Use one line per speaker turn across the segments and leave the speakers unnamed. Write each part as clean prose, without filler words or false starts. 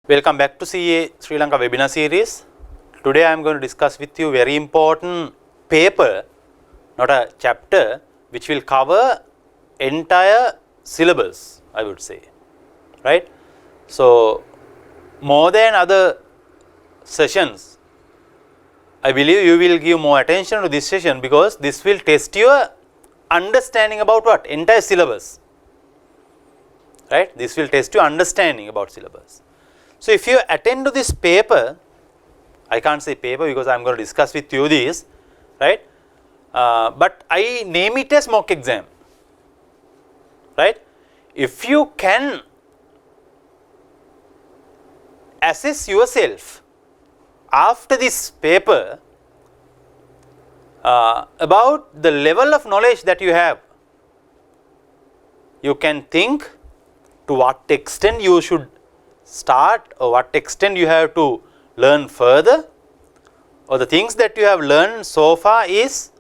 Welcome back to CA Sri Lanka webinar series. Today I am going to discuss with you very important paper, not a chapter, which will cover entire syllabus, I would say, right? So more than other sessions, I believe you will give more attention to this session because this will test your understanding about what? Entire syllabus, right? This will test your understanding about syllabus. So if you attend to this paper, I can't say paper because I am going to discuss with you this, right? But I name it as mock exam, right? If you can assess yourself after this paper about the level of knowledge that you have, you can think to what extent you should start or what extent you have to learn further, or the things that you have learned so far is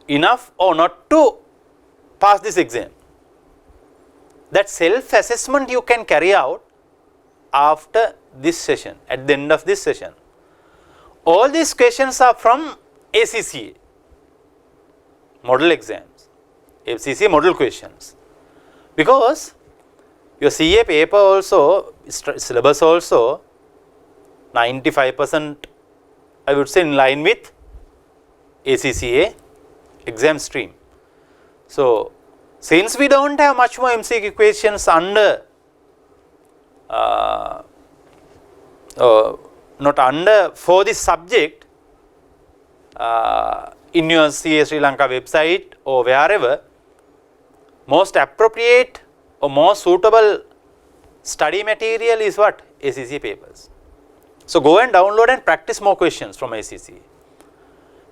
enough or not to pass this exam. That self-assessment you can carry out after this session, at the end of this session. All these questions are from ACCA, model exams, ACCA model questions, because your CA paper also, syllabus also, 95% I would say in line with ACCA exam stream. So since we don't have much more MCQ questions under, not under for this subject in your CA Sri Lanka website or wherever, most appropriate or more suitable study material is what? ACCA papers. So go and download and practice more questions from ACCA.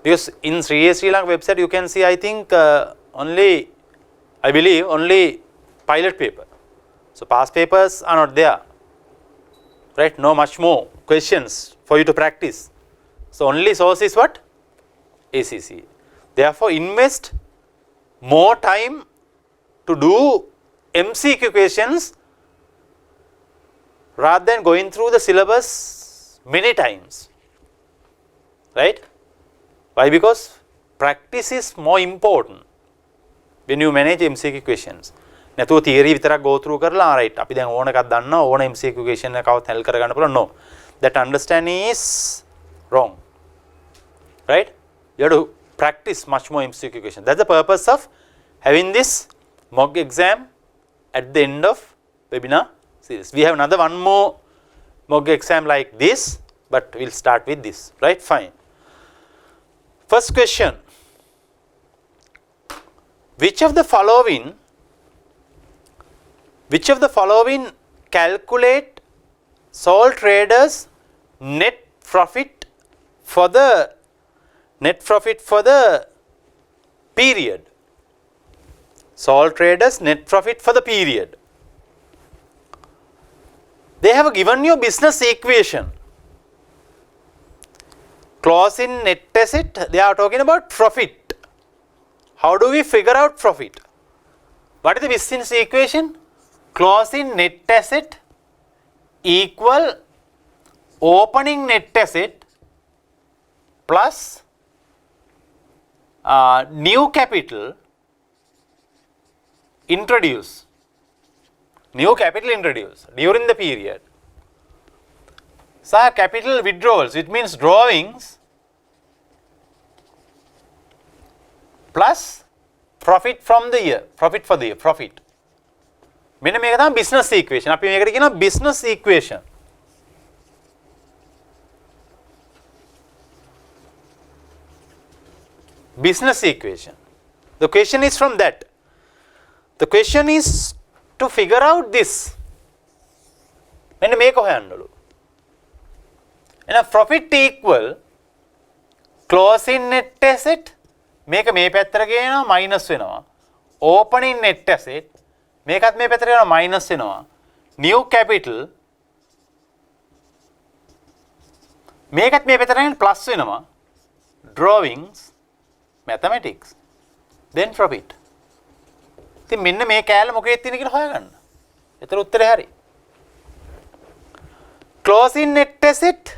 Because in CA Sri Lanka website you can see, I think only, I believe only pilot paper. So past papers are not there, right? No much more questions for you to practice. So only source is what? ACCA. Therefore invest more time to do MCQ questions rather than going through the syllabus many times, right? Why? Because practice is more important when you manage MCQ questions. නැතුව theory විතරක් go through කරලා right අපි දැන් ඕන එකක් දන්නවා ඕන MCQ question එකවත් help කරගන්න පුළුවන්. No, that understanding is wrong, right? You have to practice much more MCQ questions. That's the purpose of having this mock exam at the end of webinar series. We have another one more mock exam like this, but we'll start with this, right? Fine. First question. Which of the following calculate sole traders net profit for the period? Sole traders net profit for the period. They have given you business equation. Clause in net asset, they are talking about profit. How do we figure out profit? What is the business equation? Clause in net asset equal opening net asset plus new capital introduced during the period. So capital withdrawals, it means drawings plus profit from the year, profit for the year, profit. මෙන්න මේක තමයි business equation. අපි මේකට කියනවා business equation. Business equation. The question is from that. The question is to figure out this. මෙන්න මේක හොයන්නලු. එහෙනම් profit equal close in net asset මේක මේ පැත්තට ගේනවා minus වෙනවා. Opening net asset මේකත් මේ පැත්තට යනවා minus වෙනවා. New capital මේකත් මේ පැත්තට යන plus වෙනවා. Drawings mathematics then profit. ඉතින් මෙන්න මේ කෑල්ල මොකේද තියෙන කියලා හොයාගන්න. එතන උත්තරේ හරි. closing net asset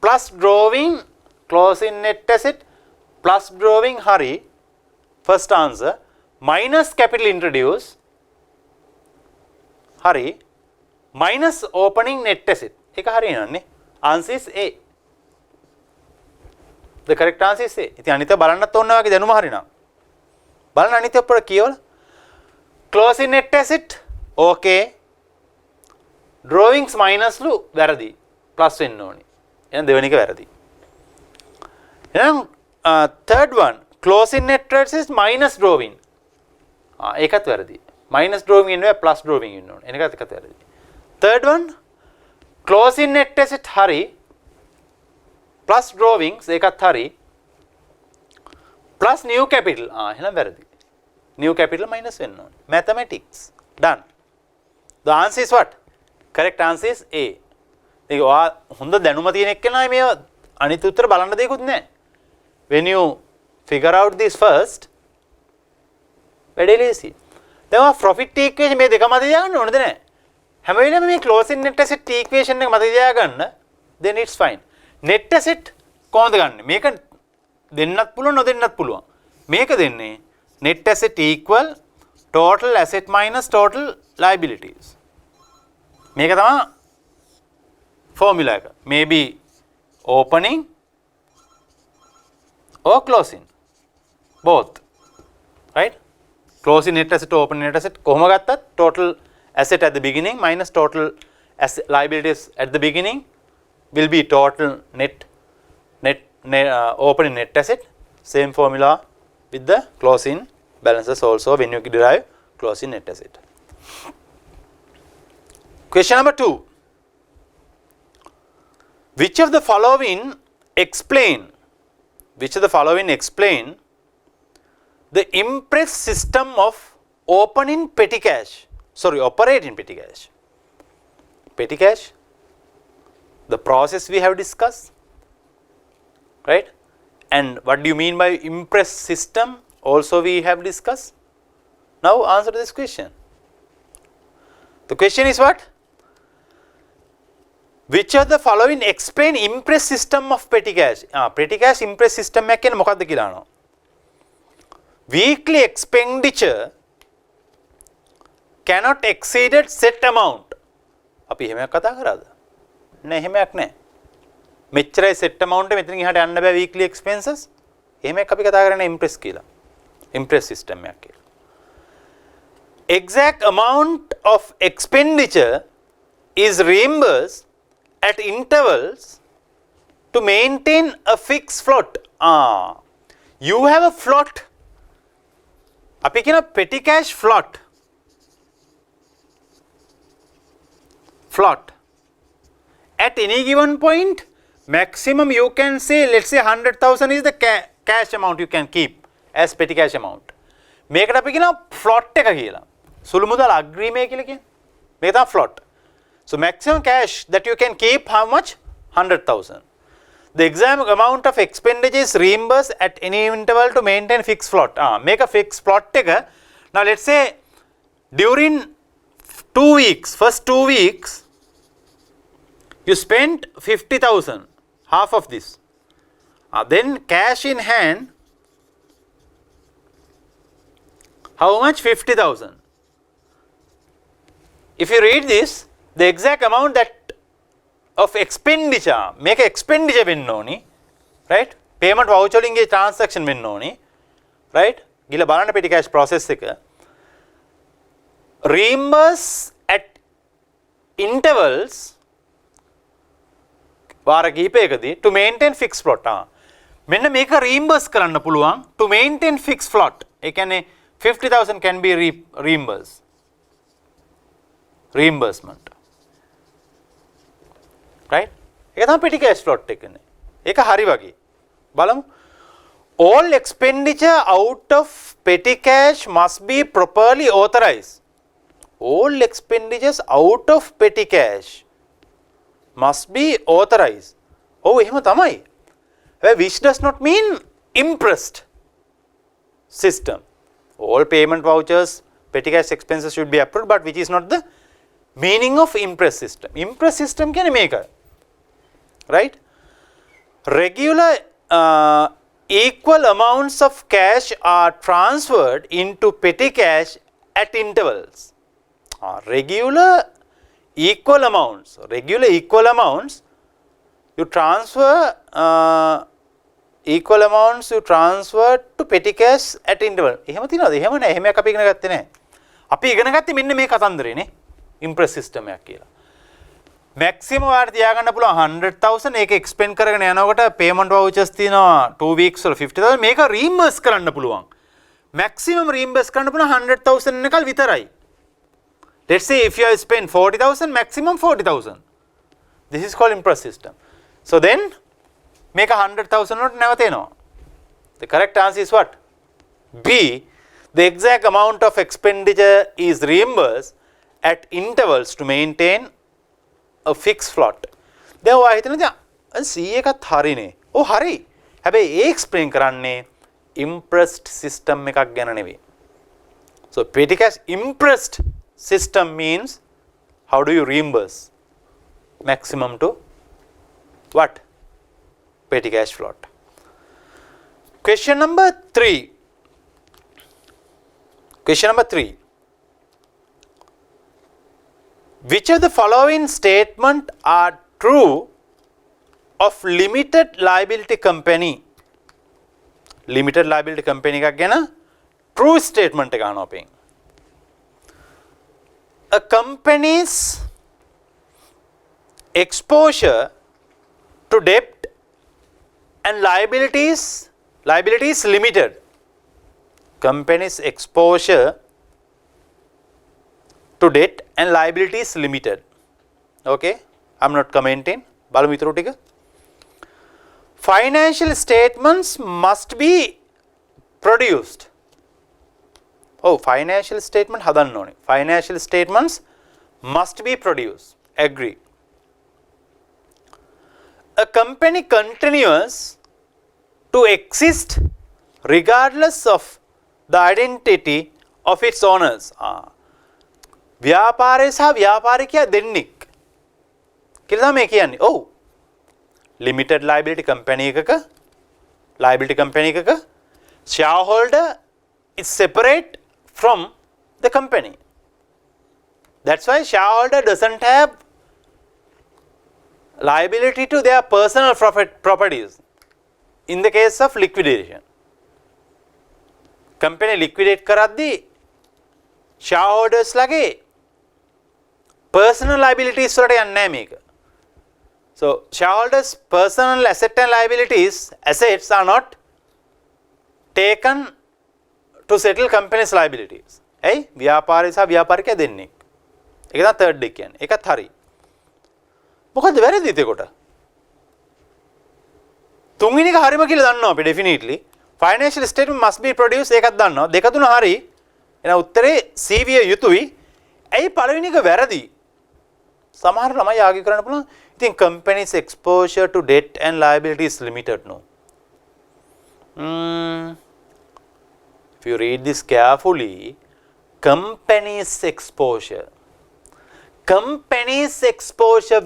plus drawing, closing net asset plus drawing hari, first answer, minus capital introduce hari, minus opening net asset. ඒක හරියනන්නේ. Answer is A. The correct answer is A. ඉතින් අනිත බලන්නත් ඕන වගේ දැනුම හරිනම්. බලන්න අනිත අපර කියවල. Closing net asset okay. Drawings minus ලු වැරදි. plus වෙන්න ඕනේ. එහෙනම් දෙවෙනි එක වැරදි. එහෙනම් third one closing net asset minus drawing. ඒකත් වැරදි. minus drawing ඉන්නවා plus drawing ඉන්න ඕනේ. එනකත් එකත් වැරදි. third one closing net asset hari plus drawings ඒකත් hari plus new capital එහෙනම් වැරදි. new capital minus වෙන්න ඕනේ. mathematics done. The answer is what? Correct answer is A. ඒක ඔයා හොඳ දැනුම තියෙන එක්කෙනා මේ අනිත් උත්තර බලන්න දෙයක්වත් නැහැ. When you figure out this first වැඩේ ලේසි. දැන් ඔයා profit equation මේ දෙක මත තියාගන්න ඕනද නැහැ? හැම වෙලේම මේ closing net asset equation එක මත තියාගන්න then it's fine. net asset කොහොමද ගන්නෙ? මේක දෙන්නත් පුළුවන් නොදෙන්නත් පුළුවන්. මේක දෙන්නේ net asset equal total asset minus total liabilities. මේක තමයි formula එක. Maybe opening or closing. Both. Right? Closing net asset or opening net asset කොහොම ගත්තත් total asset at the beginning minus total asset liabilities at the beginning will be total opening net asset. Same formula with the closing balances also when you derive closing net asset. Question number 2. Which of the following explain the impress system of operating petty cash? Petty cash, the process we have discussed, right? And what do you mean by impress system also we have discussed. Now answer this question. The question is what? Which of the following explain impress system of petty cash? Petty cash impress system එක කියන්නේ මොකක්ද කියලා අහනවා. Weekly expenditure cannot exceed set amount. අපි එහෙමයක් කතා කරාද? නෑ එහෙමයක් නෑ. මෙච්චරයි set amount එක මෙතනින් එහාට යන්න බෑ weekly expenses. එහෙමයක් අපි කතා කරන්නේ impress කියලා. impress system එකක් කියලා. Exact amount of expenditure is reimbursed at intervals to maintain a fixed float. You have a float. අපි කියන petty cash float. At any given point, maximum you can say, let's say 100,000 is the cash amount you can keep as petty cash amount. මේකට අපි කියන float එක කියලා. සුළු මුදල් අග්‍රීමය කියලා කියන්නේ. මේක තමයි float. So maximum cash that you can keep how much? 100,000. The exact amount of expenditure is reimbursed at any interval to maintain fixed float. Make a fixed float එක. Now let's say during 2 weeks, first 2 weeks, you spent 50,000, half of this. Then cash in hand, how much? 50,000. If you read this, the exact amount that of expenditure, make expenditure වෙන්න ඕනි, right? Payment voucher වලින් ගේ transaction වෙන්න ඕනි, right? ගිහලා බලන්න petty cash process එක. Reimburse at intervals වාර කිහිපයකදී to maintain fixed float. මෙන්න මේක reimburse කරන්න පුළුවන් to maintain fixed float. ඒ කියන්නේ 50,000 can be reimbursed. Reimbursement. Right? ඒක තමයි petty cash float එක නේ. ඒක හරි වගේ. බලමු. All expenditure out of petty cash must be properly authorized. All expenditures out of petty cash must be authorized. එහෙම තමයි. Which does not mean impressed system. All payment vouchers, petty cash expenses should be approved, but which is not the meaning of impress system. Impress system කියන්නේ මේක. right? Regular equal amounts of cash are transferred into petty cash at intervals. Regular equal amounts you transfer to petty cash at interval. එහෙම තියනවද? එහෙම නෑ. එහෙම අපි ඉගෙන ගත්තේ නෑ. අපි ඉගෙන ගත්තේ මෙන්න මේ කතන්දරේනේ. ඉම්ප්‍රෙස් සිස්ටම් එකක් කියලා. මැක්සිමම් වාට තියාගන්න පුළුවන් 100,000 ඒක එක්ස්පෙන්ඩ් කරගෙන යනකොට පේමන්ට් වවුචර්ස් තියෙනවා 2 weeks වල 50,000 මේක රීම්බර්ස් කරන්න පුළුවන්. මැක්සිමම් රීම්බර්ස් කරන්න පුළුවන් 100,000 එකල් විතරයි. Let's say if you have spent 40,000, maximum 40,000. This is called impress system. So then make a 100,000 note never teno. The correct answer is what? B. The exact amount of expenditure is reimbursed at intervals to maintain a fixed float. Then why C එකත් හරිනේ. ඔව් හරි. හැබැයි ඒ explain කරන්නේ impressed system එකක් ගැන නෙවෙයි. So petty cash impressed system means how do you reimburse maximum to what? Petty cash float. Question number 3. Question number 3. Which of the following statement are true of limited liability company? Limited liability company එකක් ගැන true statement එක අහනවා අපෙන්. A company's exposure to debt and liabilities limited. Company's exposure to debt and liabilities limited. Okay, I'm not commenting. බලමු ඊටු ටික. Financial statements must be produced. Oh, financial statement හදන්න ඕනේ. Financial statements must be produced. Agree. A company continues to exist regardless of the identity of its owners. ව්‍යාපාරය සහ ව්‍යාපාරිකයා දෙන්නෙක් කියලා තමයි කියන්නේ. ඔව්. Limited liability company එකක shareholder is separate from the company. That's why shareholder doesn't have liability to their personal properties in the case of liquidation. Company liquidate කරද්දී shareholders ලගේ personal liabilities වලට යන්නේ නැහැ මේක. So shareholders personal asset and assets are not taken to settle company's liabilities. ඇයි? ව්‍යාපාරය සහ ව්‍යාපාරිකයා දෙන්නේ. ඒක තමයි third එක කියන්නේ. ඒකත් හරි. මොකද්ද වැරදිද ඒකට? තුන්වෙනි එක හරිම කියලා දන්නවා අපි definitely. Financial statement must be produced ඒකත් දන්නවා. දෙක තුන හරි. එහෙනම් උත්තරේ C විය යුතුයි. ඇයි පළවෙනි එක වැරදි? සමහර ළමයි ආගය කරන්න පුළුවන්. ඉතින් company's exposure to debt and liability is limited no. If you read this carefully, company's exposure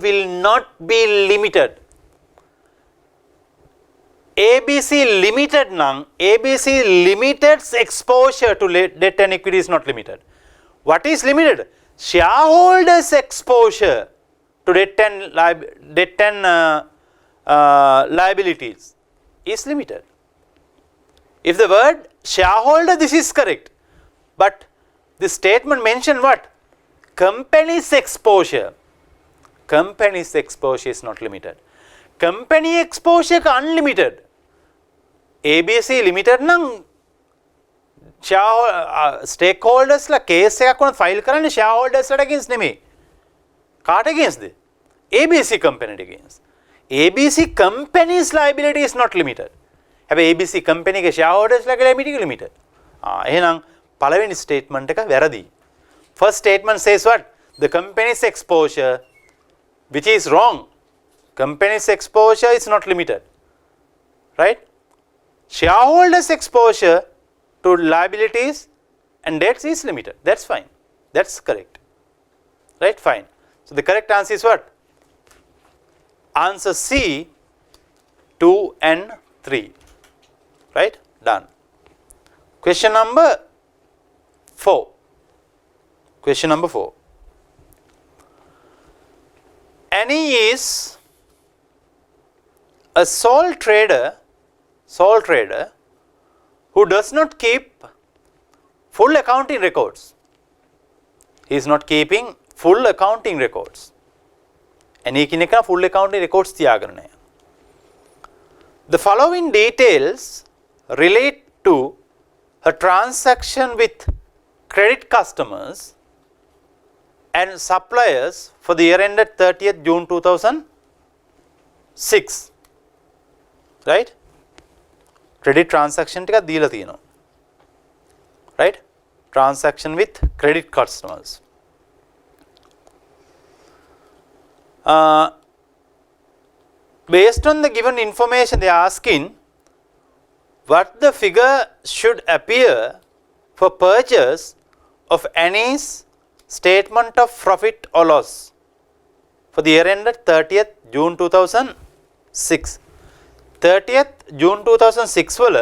will not be limited. ABC Limited nang ABC Limited's exposure to debt and equity is not limited. What is limited? Shareholders' exposure to debt and liabilities is limited. If the word shareholder, this is correct, but the statement mentioned what? Company's exposure is not limited. Company exposure unlimited. ABC Limited නම් stakeholders ලා case එකක් වුණත් file කරන්නේ shareholders ලාට against නෙමෙයි. කාට against the? ABC company against. ABC company's liability is not limited. හැබැයි ABC company එකේ shareholders ලාගේ liability limited. එහෙනම් පළවෙනි statement එක වැරදි. First statement says what? The company's exposure, which is wrong. Company's exposure is not limited. Right? Shareholders' exposure to liabilities and debts is limited. That's fine. That's correct. Right? Fine. So the correct answer is what? Answer C, 2 and 3. Right? Done. Question number 4. Question number 4. Annie is a sole trader who does not keep full accounting records. He is not keeping full accounting records. Annie kineka full accounting records තියාගෙන නැහැ. The following details relate to her transaction with credit customers and suppliers for the year ended 30th June 2006. Right? Credit transaction ටිකක් දීලා තියෙනවා. Right? Transaction with credit customers. Based on the given information, they are asking what the figure should appear for purchase of Annie's statement of profit or loss for the year ended 30th June 2006. 30th June 2006 වල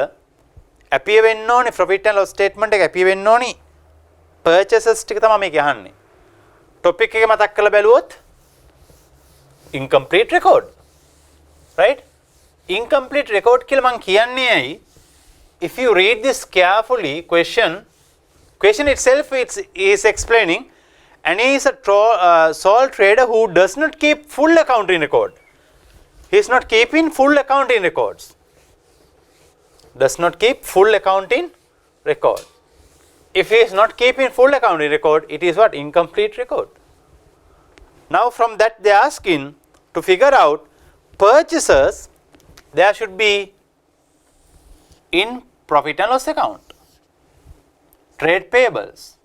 appear වෙන්න ඕනේ profit and loss statement එක appear වෙන්න ඕනේ purchases ටික තමයි මේක අහන්නේ. topic එක මතක් කරලා බැලුවොත් incomplete record. Right? Incomplete record කියලා මම කියන්නේ ඇයි? If you read this carefully, question itself is explaining, and he is a sole trader who does not keep full accounting record. He is not keeping full accounting records. Does not keep full accounting record. If he is not keeping full accounting record, it is what? Incomplete record. Now from that they are asking to figure out purchases there should be in profit and loss account. Trade payables.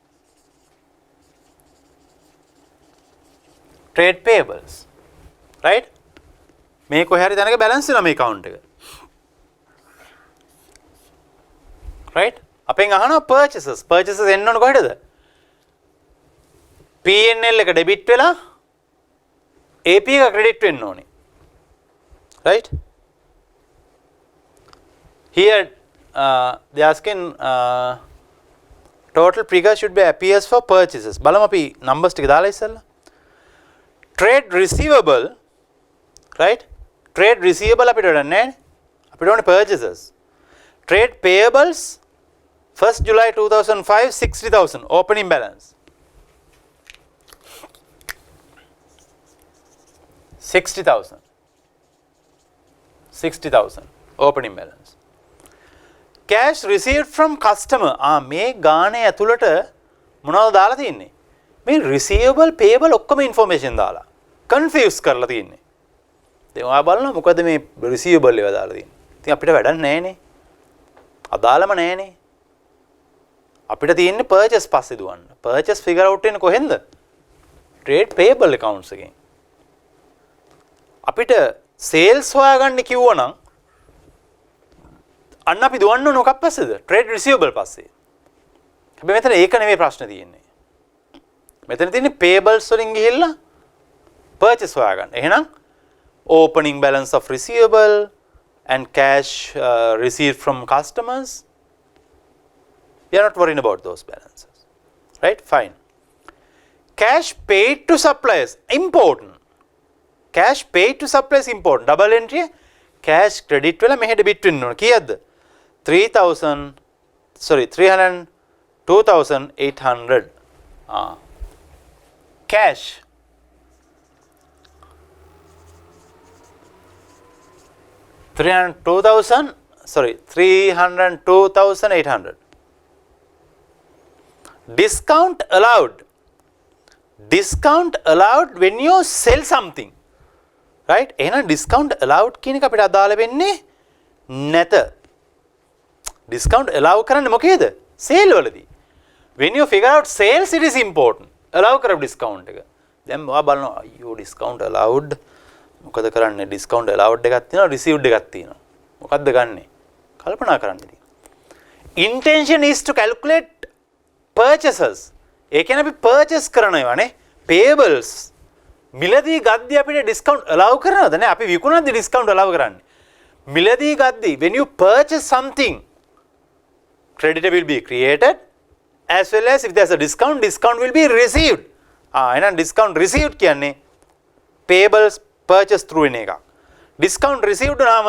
Trade payables. Right? මේ කොහේ හරි තැනක balance වෙනවා මේ account එක. Right? අපෙන් අහනවා purchases. Purchases එන්න ඕන කොහෙටද? P&L එක debit වෙලා AP එක credit වෙන්න ඕනේ. Right? Here they are asking total figure should be appears for purchases. බලමු අපි numbers ටික දාලා ඉස්සෙල්ලා. Trade receivable, right? Trade receivable අපිට වැඩක් නැහැ. අපිට ඕනේ purchases. Trade payables 1st July 2005 60,000 opening balance. 60,000 opening balance. Cash received from customer. මේ ගානේ ඇතුළට මොනවද දාලා තියෙන්නේ? මේ receivable payable ඔක්කොම information දාලා confuse කරලා තියෙන්නේ. දැන් ඔයා බලන්න මොකද මේ receivable ඒවා දාලා තියෙන්නේ. ඉතින් අපිට වැඩක් නැහැනේ. අදාළම නැහැනේ. අපිට තියෙන්නේ purchase පස්සේ දුවන්න. purchase figure out වෙන්නේ කොහෙන්ද? trade payable accounts එකෙන්. අපිට sales හොයාගන්න කිව්වනම් අන්න අපි දුවන්න ඕන මොකක් පස්සේද? trade receivable පස්සේ. හැබැයි මෙතන ඒක නෙමෙයි ප්‍රශ්නේ තියෙන්නේ. මෙතන තියෙන්නේ payables වලින් ගිහිල්ලා purchase හොයාගන්න. එහෙනම් opening balance of receivable and cash received from customers, we are not worrying about those balances. Right? Fine. Cash paid to suppliers, important. Cash paid to suppliers important. Double entry cash credit වෙලා මෙහෙ debit වෙන්න ඕන. කීයක්ද? 302,800. Cash 302,800. Discount allowed when you sell something. Right? එහෙනම් discount allowed කියන එක අපිට අදාළ වෙන්නේ නැත. discount allow කරන්නේ මොකේද? sale වලදී. when you figure out sales it is important. allow කරපු discount එක. දැන් ඔයා බලනවා අයියෝ discount allowed මොකද කරන්නේ? discount allowed එකක් තියෙනවා received එකක් තියෙනවා. මොකද්ද ගන්නෙ? කල්පනා කරන්න ඉතින්. intention is to calculate purchases. ඒ කියන්නේ අපි purchase කරනවා නේ. payables මිලදී ගද්දි අපිට ඩිස්කවුන්ට් allow කරනවද? නෑ අපි විකුණද්දි ඩිස්කවුන්ට් allow කරන්නේ. මිලදී ගද්දි when you purchase something creditor will be created as well as if there's a discount will be received. එහෙනම් discount received කියන්නේ payables purchase through වෙන එකක්. discount received නාම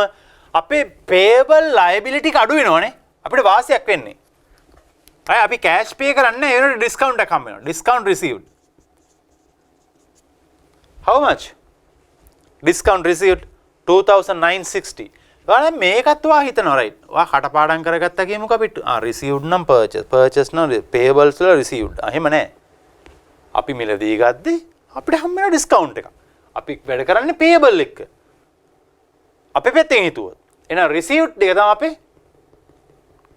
අපේ payable liability එක අඩු වෙනවනේ. අපිට වාසියක් වෙන්නේ. අය අපි cash pay කරන්නේ ඒ වෙනකොට discount එකක් හම්බ වෙනවා. discount received. How much? Discount received 2960. ඔයාලා මේකත් ඔයා හිතනවා right. ඔයා කටපාඩම් කරගත්තා කියමුකෝ අපිට. received නම් purchase නම් payables වල received. එහෙම නැහැ. අපි මිලදී ගද්දි අපිට හම්බ වෙන discount එක. අපි වැඩ කරන්නේ payable එක. අපි පැත්තෙන් හිතුවොත්. එහෙනම් received එක තමයි අපේ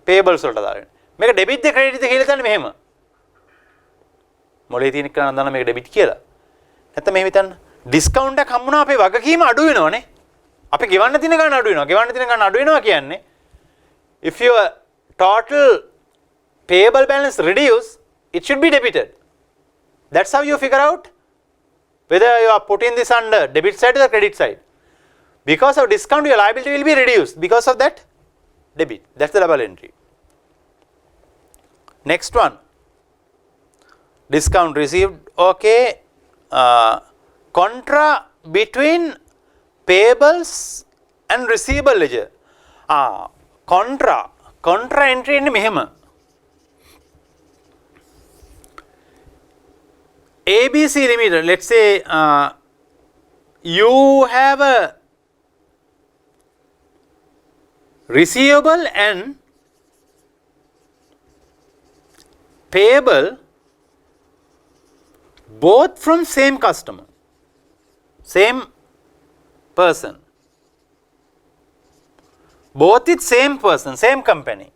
payables වලට දාන්නේ. මේක debit ද credit ද කියලා හිතන්නේ මෙහෙම. මොලේ තියෙන එක නම් දන්න මේක debit කියලා. නැත්නම් මෙහෙම හිතන්න. discount එකක් හම්බුණා අපේ වගකීම අඩු වෙනවනේ. අපි ගෙවන්න තියෙන ගාණ අඩු වෙනවා. ගෙවන්න තියෙන ගාණ අඩු වෙනවා කියන්නේ if your total payable balance reduce, it should be debited. That's how you figure out whether you are putting this under debit side or credit side. Because of discount, your liability will be reduced because of that debit. That's the double entry. Next one, discount received. Okay, contra between payables and receivable ledger. Contra entry in මෙහෙම. ABC Limited, let's say you have a receivable and payable both from same customer, same person, both with same person, same company.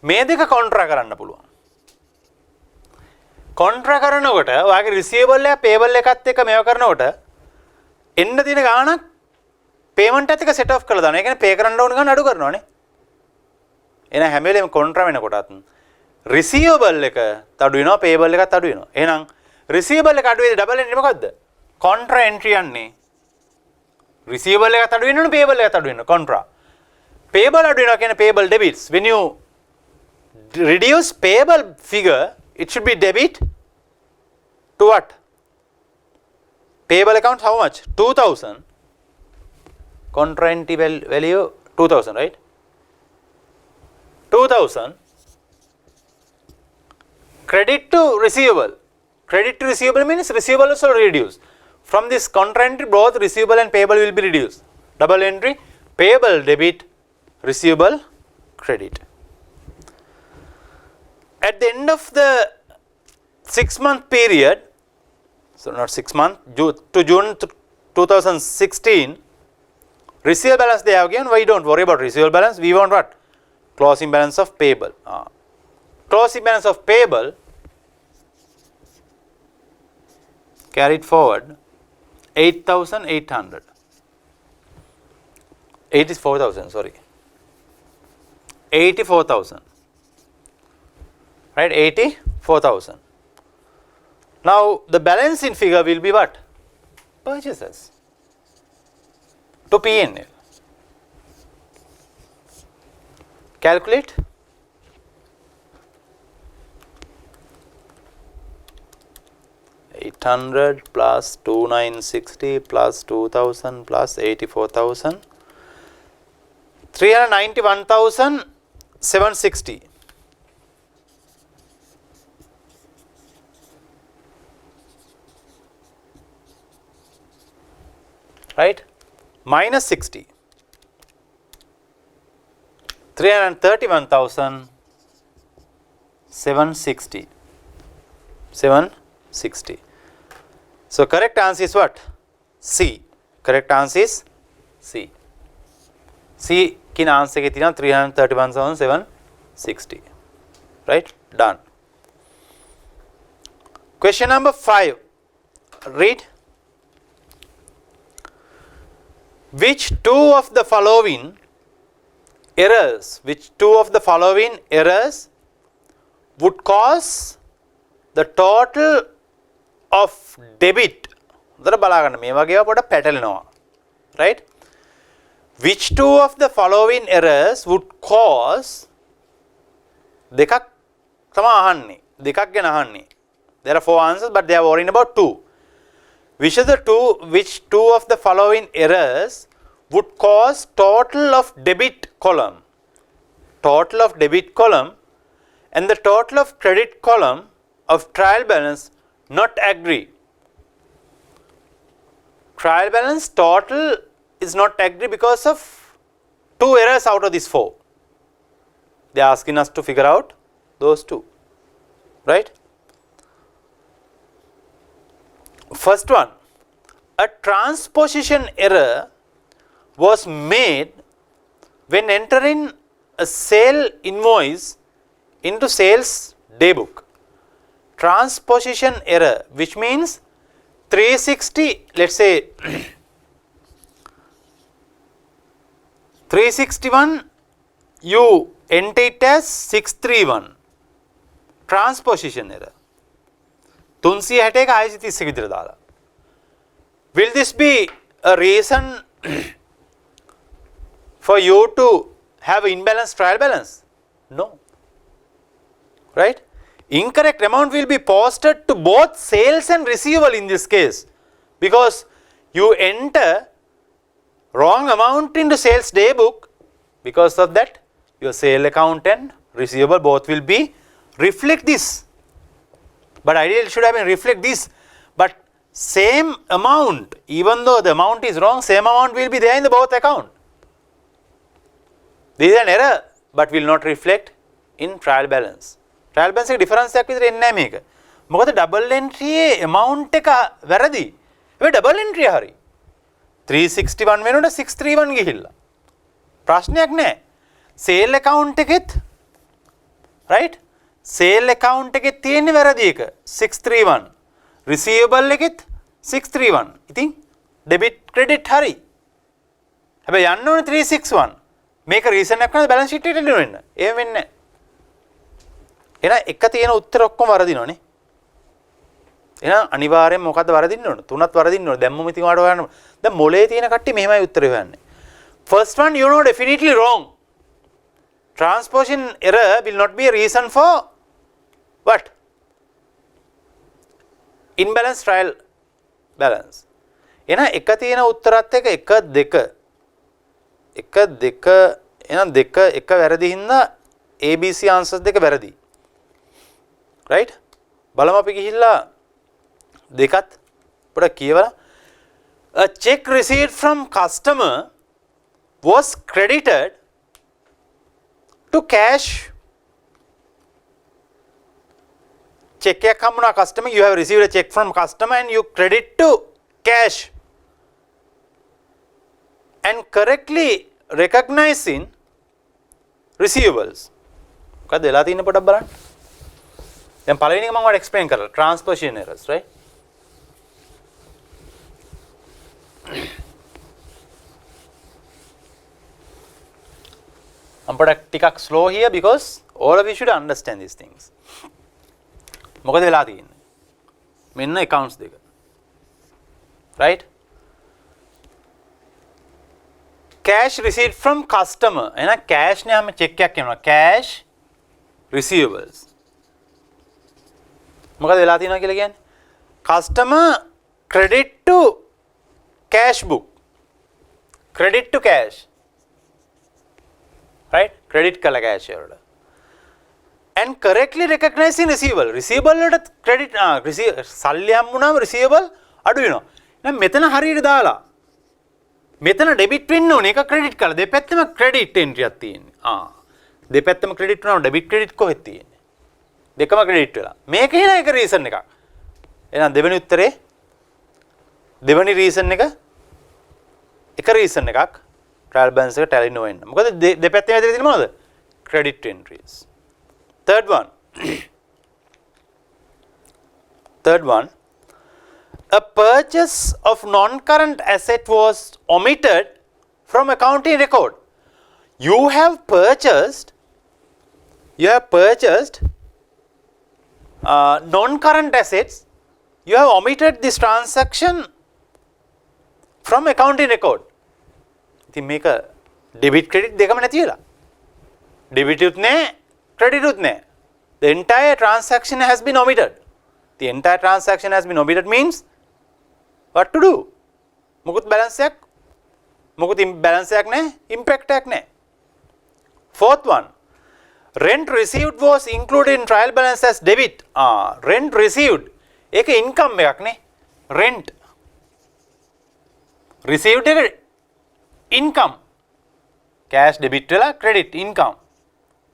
මේ දෙක කොන්ට්‍රා කරන්න පුළුවන්. කොන්ට්‍රා කරනකොට ඔයාගේ රිසීවබල් එක පේබල් එකත් එක්ක මේව කරනකොට එන්න දින ගාණක් පේමන්ට් එකත් එක්ක සෙට් ඔෆ් කරලා දානවා. ඒ කියන්නේ පේ කරන්න ඕන ගාණ අඩු කරනවානේ. එහෙනම් හැම වෙලේම කොන්ට්‍රා වෙනකොටත් රිසීවබල් එක අඩු වෙනවා පේබල් එකත් අඩු වෙනවා. එහෙනම් රිසීවබල් එක අඩු වෙද්දී ඩබල් එන්ට්‍රි මොකද්ද? කොන්ට්‍රා එන්ට්‍රි යන්නේ. රිසීවබල් එකත් අඩු වෙනවනේ පේබල් එකත් අඩු වෙනවා කොන්ට්‍රා. payable අඩු වෙනවා කියන්නේ payable debits. When you reduce payable figure, it should be debit to what? Payable account how much? 2000. Contra entry value 2000, right? 2000. Credit to receivable. Credit to receivable means receivable also reduced. From this contra entry, both receivable and payable will be reduced. Double entry, payable debit, receivable credit. At the end of the 6-month period, so not 6 months, to June 2016, receivable balance they have given. Why don't worry about receivable balance? We want what? Closing balance of payable. Closing balance of payable carried forward 8,800. 84,000, sorry. 84,000. Right, 84,000. Now the balancing figure will be what? Purchases to P&L. Calculate. $800 plus 2,960 plus 2,000 plus 84,000. 391,760. Right? Minus 60. 331,760. 760. So correct answer is what? C. Correct answer is C. C kin answer ke thina 331,760. Right? Done. Question number 5. Read. Which two of the following errors would cause the total of debit හොඳට බලා ගන්න මේ වගේ ඒවා පොඩ්ඩක් පැටලෙනවා. right? Which two of the following errors would cause දෙකක් තමයි අහන්නේ. දෙකක් ගැන අහන්නේ. There are 4 answers but they are worrying about 2. Which two of the following errors would cause total of debit column and the total of credit column of trial balance not agree? Trial balance total is not agree because of 2 errors out of these 4. They are asking us to figure out those 2, right? First one, a transposition error was made when entering a sale invoice into sales daybook. Transposition error, which means 360, let's say 361, you enter it as 631. Transposition error. 361 631 විතර දාලා. Will this be a reason for you to have imbalanced trial balance? No. Right? Incorrect amount will be posted to both sales and receivable in this case because you enter wrong amount into sales day book. Because of that, your sale account and receivable both will be reflect this. But ideally it should have been reflect this. But same amount, even though the amount is wrong, same amount will be there in the both account. This is an error but will not reflect in trial balance. Trial balance එක difference එකක් විතර එන්නේ නැහැ මේක. මොකද double entry amount එක වැරදි. ඒ double entry හරි. 361 වෙනකොට 631 ගිහිල්ලා. ප්‍රශ්නයක් නැහැ. sale account එකෙත් right? sale account එකෙත් තියෙන්නේ වැරදි එක 631. receivable එකෙත් 631. ඉතින් debit credit හරි. හැබැයි යන්න ඕනේ 361. මේක reason එකක් නේද balance sheet එකට එන්න වෙන්න. එහෙම වෙන්නේ නැහැ. එහෙනම් එක තියෙන උත්තර ඔක්කොම වරදිනවනේ. එහෙනම් අනිවාර්යෙන් මොකද්ද වරදින්න ඕන? තුනත් වරදින්න ඕන. දැම්මම ඉතින් ඔයාලට හොයන්න. දැන් මොලේ තියෙන කට්ටිය මෙහෙමයි උත්තරේ හොයන්නේ. First one you know definitely wrong. Transposition error will not be a reason for what? Imbalanced trial balance. එහෙනම් එක තියෙන උත්තරත් එක 1 2 එහෙනම් දෙක එක වැරදි හින්දා ABC answers දෙක වැරදි. right? බලමු අපි ගිහිල්ලා දෙකත් පොඩක් කියවලා. A check received from customer was credited to cash. check එකක් හම්බුණා customer, you have received a check from customer and you credit to cash and correctly recognizing receivables. මොකක්ද වෙලා තියෙන්නේ පොඩක් බලන්න. දැන් පළවෙනි එක මම ඔයාලට explain කරලා transposition errors, right? I'm ටිකක් slow here because all of you should understand these things. මොකද වෙලා තියෙන්නේ? මෙන්න accounts දෙක. right? cash received from customer. එහෙනම් cash නේ හැම check එකක් එනවා. cash receivables. මොකද වෙලා තියෙනවා කියලා කියන්නේ? customer credit to cash book. credit to cash. right? credit කළා cash වලට. and correctly recognizing receivable. receivable වලට credit සල්ලි හම්බුනාම receivable අඩු වෙනවා. එහෙනම් මෙතන හරියට දාලා මෙතන debit වෙන්න ඕනේ. ඒක credit කළා. දෙපැත්තම credit entry එකක් තියෙන්නේ. දෙපැත්තම credit වුණාම debit credit කොහෙද තියෙන්නේ? දෙකම credit වෙලා. මේක හිනා එක reason එකක්. එහෙනම් දෙවෙනි උත්තරේ දෙවෙනි reason එක reason එකක් trial balance එක tally නොවෙන්න. මොකද දෙපැත්තේ ඇතුලේ තියෙන්නේ මොනවද? credit entries. Third one, a purchase of non-current asset was omitted from accounting record. You have purchased non-current assets. You have omitted this transaction from accounting record. ඉතින් මේක debit credit දෙකම නැති වෙලා. debit උත් නැහැ, credit උත් නැහැ. The entire transaction has been omitted. The entire transaction has been omitted means what to do? මොකුත් balance එකක් මොකුත් balance එකක් නැහැ, impact එකක් නැහැ. Fourth one, rent received was included in trial balance as debit. Rent received ඒක income එකක් නේ. Rent received එක income. Cash debit වෙලා credit income.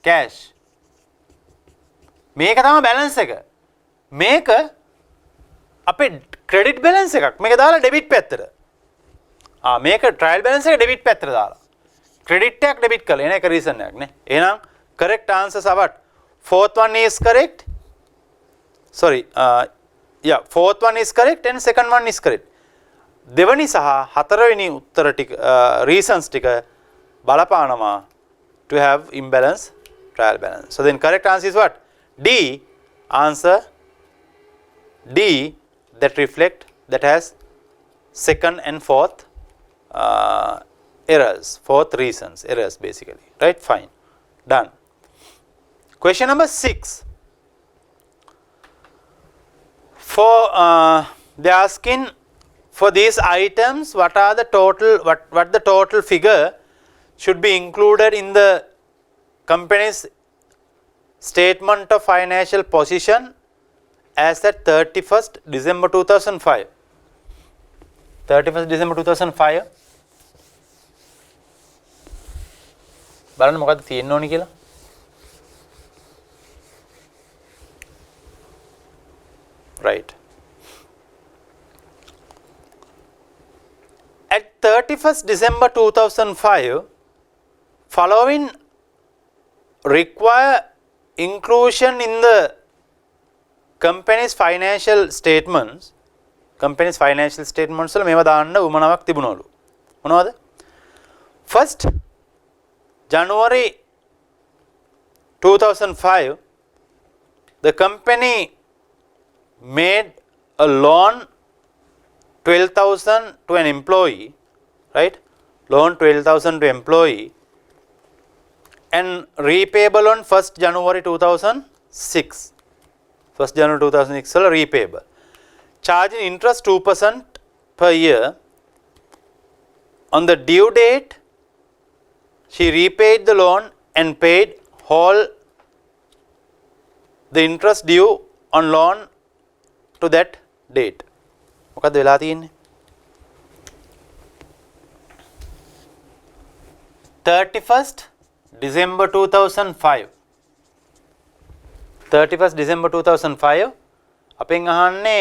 Cash. මේක තමයි balance එක. මේක අපේ credit balance එකක්. මේක දාලා debit පැත්තට. මේක trial balance එක debit පැත්තට දාලා. Credit එකක් debit කරලා එන එක reason එකක් නේ. එහෙනම් correct answers are what? Fourth one is correct. Sorry. Fourth one is correct and second one is correct. දෙවනි සහ හතරවෙනි උත්තර ටික reasons ටික බලපානවා to have imbalance trial balance. So then correct answer is what? D. Answer D, that reflect, that has second and fourth errors, fourth reasons, errors basically, right? Fine, done. Question number 6. For they are asking for these items, what are the total, what the total figure should be included in the company's statement of financial position as at 31st December 2005. 31st December 2005. බලන්න මොකද්ද තියෙන්න ඕනි කියලා. Right. At 31st December 2005, following require inclusion in the company's financial statements වල මේවා දාන්න උමනාවක් තිබුණලු. මොනවද? First January 2005, the company made a loan 12,000 to an employee, right? Loan 12,000 to employee and repayable on 1st January 2006. 1st January 2006 wala repayable. Charging interest 2% per year. On the due date, she repaid the loan and paid whole the interest due on loan to that date. මොකද්ද වෙලා තියෙන්නේ? 31st December 2005. 31st December 2005 අපෙන් අහන්නේ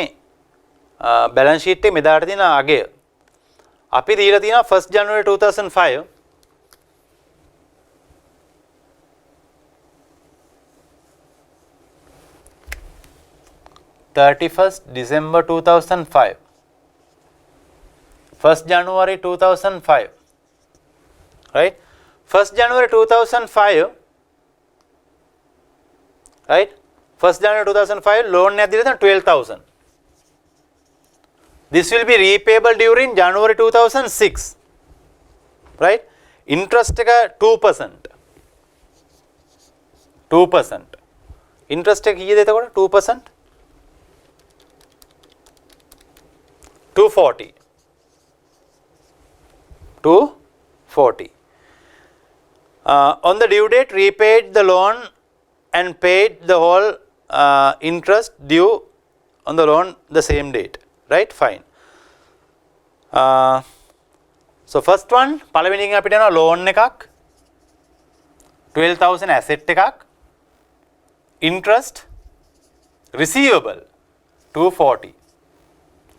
balance sheet එකේ මෙදාට තියෙන අගය. අපි දීලා තියෙනවා 1st January 2005. December 2005. 1st January 2005. Right? 1st January 2005. Right? 1st January 2005 loan එක දීලා තියෙනවා 12,000. This will be repayable during January 2006. Right? Interest එක 2%. 2%. Interest එක කීයද එතකොට 2%? 240. 240. On the due date, repaid the loan and paid the whole interest due on the loan the same date. Right? Fine. So first one, පළවෙනි එකෙන් අපිට යනවා loan එකක් 12,000 asset එකක් interest receivable 240.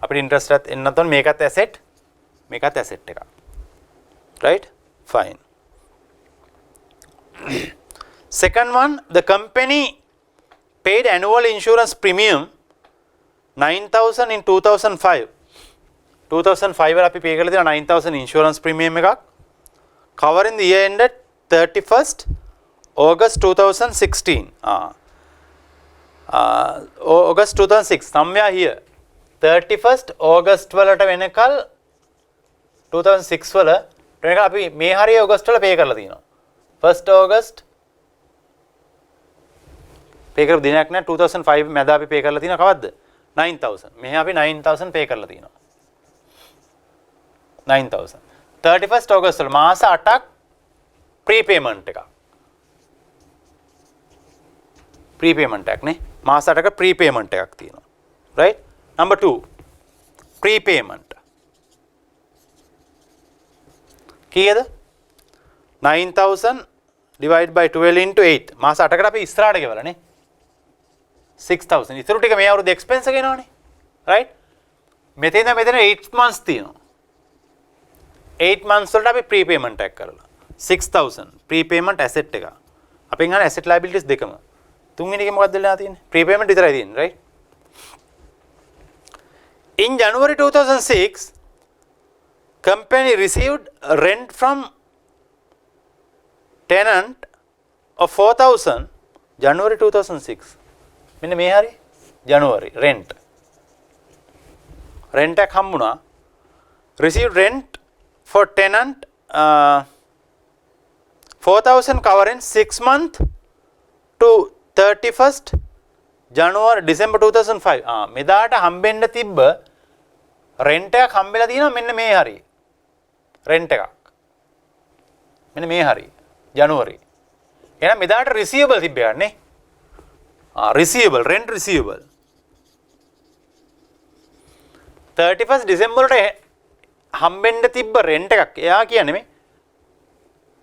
අපිට interest එකත් එන්නත් ඕන මේකත් asset එකක්. Right? Fine. Second one, the company paid annual insurance premium 9,000 in 2005. 2005 වල අපි pay කරලා තියෙනවා 9,000 insurance premium එකක් covering the year ended 31st August 2016. August 2006 somewhere here 31st August වලට වෙනකල් 2006 වල ට්‍රේන් එක අපි මේ හරිය ඔගස්ට් වල පේ කරලා තියෙනවා. 1st August පේ කරපු දිනයක් නෑ 2005 මැද අපි පේ කරලා තියෙනවා කවද්ද 9000. මෙහි අපි 9000 පේ කරලා තියෙනවා. 9000. 31st August වල මාස 8ක් ප්‍රීපේමන්ට් එකක්. ප්‍රීපේමන්ට් එකක් නේ. මාස 8ක ප්‍රීපේමන්ට් එකක් තියෙනවා. right? Number 2 prepayment. කීයද? 9000 divided by 12 into 8. මාස 8කට අපි ඉස්සරහට ගෙවලා නේ. 6000. ඉතුරු ටික මේ අවුරුදු එක්ස්පෙන්ස් එක එනවනේ. right? මෙතන 8 months තියෙනවා. 8 months වලට අපි prepayment එකක් කරලා. 6000 prepayment asset එක. අපෙන් අහන asset liabilities දෙකම. තුන්වෙනි එකේ මොකක්ද වෙලා තියෙන්නේ? prepayment විතරයි තියෙන්නේ, right? In January 2006, company received rent from tenant of 4,000. January 2006. මෙන්න මේ හරි January rent. Rent එක හම්බුණා. Received rent for tenant 4,000 covering 6 month to 31st December 2005. මෙදාට හම්බෙන්න තිබ්බ රෙන්ට් එකක් හම්බෙලා තියෙනවා මෙන්න මේ හරිය. රෙන්ට් එකක්. මෙන්න මේ හරිය. ජනුවරි. එහෙනම් මෙදාට රිසීවබල් තිබ්බ එකක් නේ. රිසීවබල් රෙන්ට් රිසීවබල්. 31st December වලට හම්බෙන්න තිබ්බ රෙන්ට් එකක්. එයා කියන්නේ මේ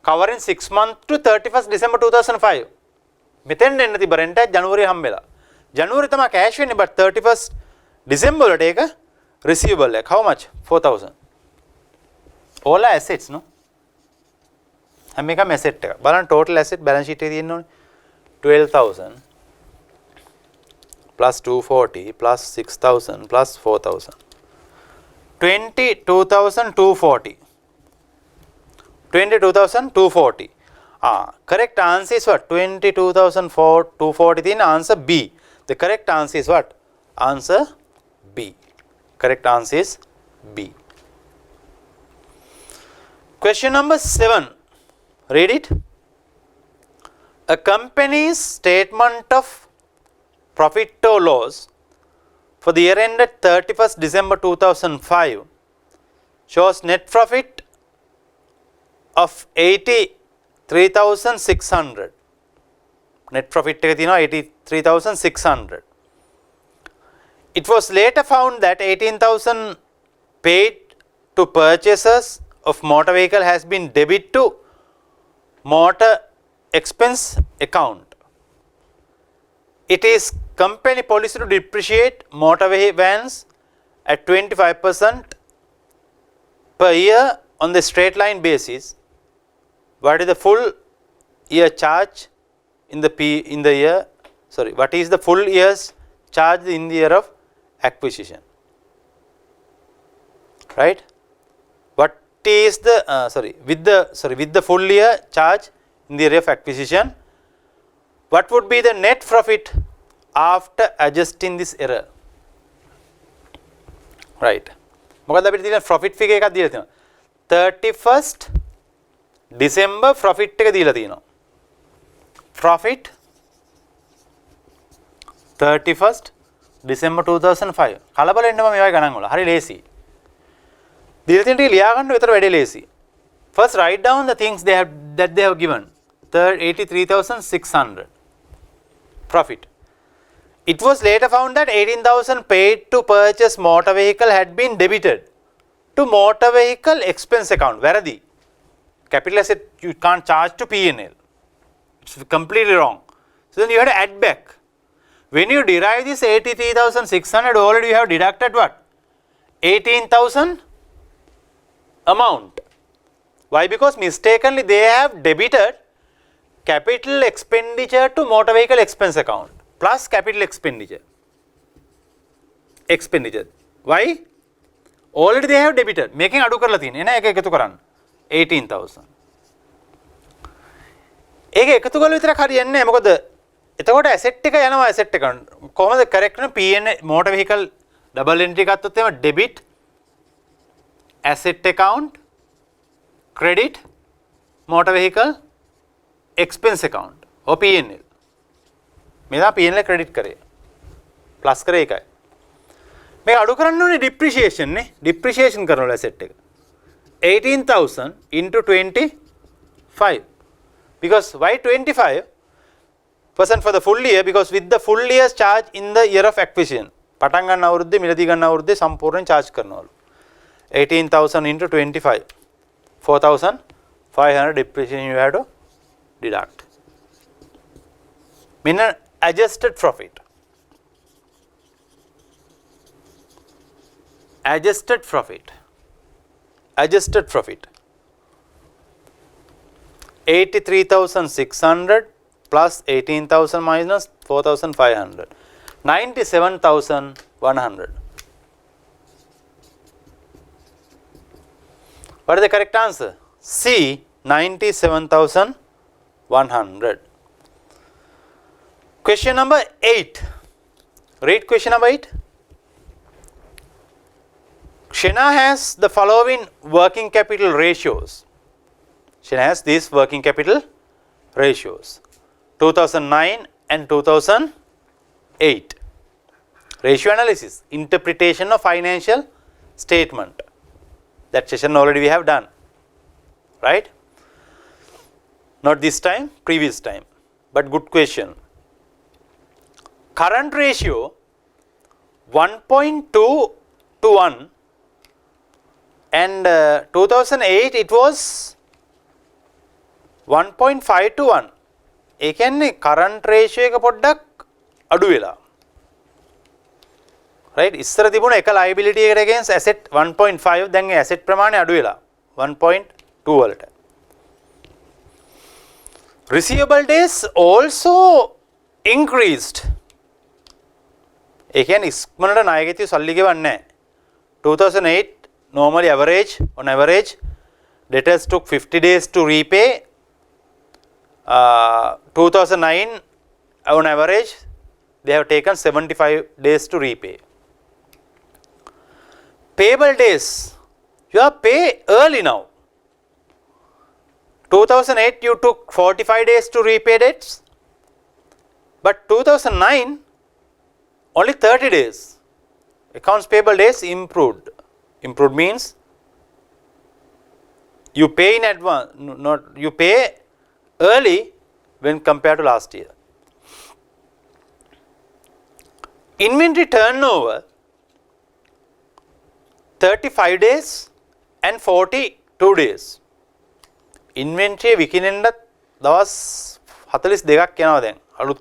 covering 6 month to 31st December 2005. මෙතෙන් එන්න තිබ්බ රෙන්ට් එක ජනුවරි හම්බෙලා. January තමයි cash වෙන්නේ but 31st December වලට ඒක receivable එක. How much? 4,000. all assets no. හැම එකම asset එක. බලන්න total asset balance sheet එකේ තියෙන්න ඕනේ. 12,000 plus 240 plus 6,000 plus 4,000. 22,240. 22,240. Correct answer is what? 22,240 තියෙන answer B. The correct answer is what? Answer B. Correct answer is B. Question number 7. Read it. A company's statement of profit or loss for the year ended 31st December 2005 shows net profit of 83,600. Net profit එක තියෙනවා 83,600. It was later found that 18,000 paid to purchasers of motor vehicle has been debit to motor expense account. It is company policy to depreciate motor vans at 25% per year on the straight line basis. What is the full year charge in the year? Sorry, what is the full year's charge in the year of acquisition? Right? What is the with the full year charge in the year of acquisition? What would be the net profit after adjusting this error? Right. මොකද අපිට තියෙන profit figure එකක් දීලා තියෙනවා. 31st December profit එක දීලා තියෙනවා. Profit 31st December 2005. කලබල වෙන්න මම මේ වගේ ගණන් වල. හරි ලේසි. දීලා තියෙන ටික ලියා ගන්න විතර වැඩි ලේසි. First write down the things they have given. 83,600 profit. It was later found that 18,000 paid to purchase motor vehicle had been debited to motor vehicle expense account. වැරදි. Capital asset you can't charge to P&L. It's completely wrong. So then you have to add back. When you derive this 83,600, already you have deducted what? 18,000 amount. Why? Because mistakenly they have debited capital expenditure to motor vehicle expense account plus capital expenditure. Why? Already they have debited. Making adu කරලා තියෙන. එන එක එකතු කරන්න. 18,000. ඒක එකතු කරලා විතරක් හරියන්නේ නැහැ. මොකද එතකොට asset එක යනවා asset එක. කොහොමද correct වෙන P&L motor vehicle double entry ගත්තොත් එම debit asset account credit motor vehicle expense account or P&L. මේවා P&L credit කරේ. plus කරේ එකයි. මේ අඩු කරන්න ඕනේ depreciation නේ. depreciation කරනවා asset එක. 18,000 into 25. Because why 25% for the full year? Because with the full year's charge in the year of acquisition. පටන් ගන්න අවුරුද්දේ මිලදී ගන්න අවුරුද්දේ සම්පූර්ණ charge කරනවලු. 18,000 into 25. 4,500 depreciation you have to deduct. Mean adjusted profit. Adjusted profit. Adjusted profit. 83,600 plus 18,000 minus 4,500. 97,100. What is the correct answer? C. 97,100. Question number 8. Read question number 8. Shena has the following working capital ratios. Shena has these working capital ratios. 2009 and 2008. Ratio analysis, interpretation of financial statement. That session already we have done. Right? Not this time, previous time. But good question. Current ratio 1.2 to 1. And 2008 it was 1.5 to 1. ඒ කියන්නේ current ratio එක පොඩ්ඩක් අඩු වෙලා. right ඉස්සර තිබුණ එක liability එකට against asset 1.5 දැන් ඒ asset ප්‍රමාණය අඩු වෙලා 1.2 වලට. Receivable days also increased. ඒ කියන්නේ ඉක්මනට ණයගෙතිය සල්ලි ගෙවන්නේ නැහැ. 2008 normally on average debtors took 50 days to repay. 2009 on average they have taken 75 days to repay. Payable days, you are pay early now. 2008 you took 45 days to repay debts, but 2009 only 30 days. Accounts payable days improved. Improved means you pay in advance, not you pay early when compared to last year. Inventory turnover 35 days and 42 days. Inventory විකිනෙන්න දවස් 42ක් යනවා දැන් අලුත්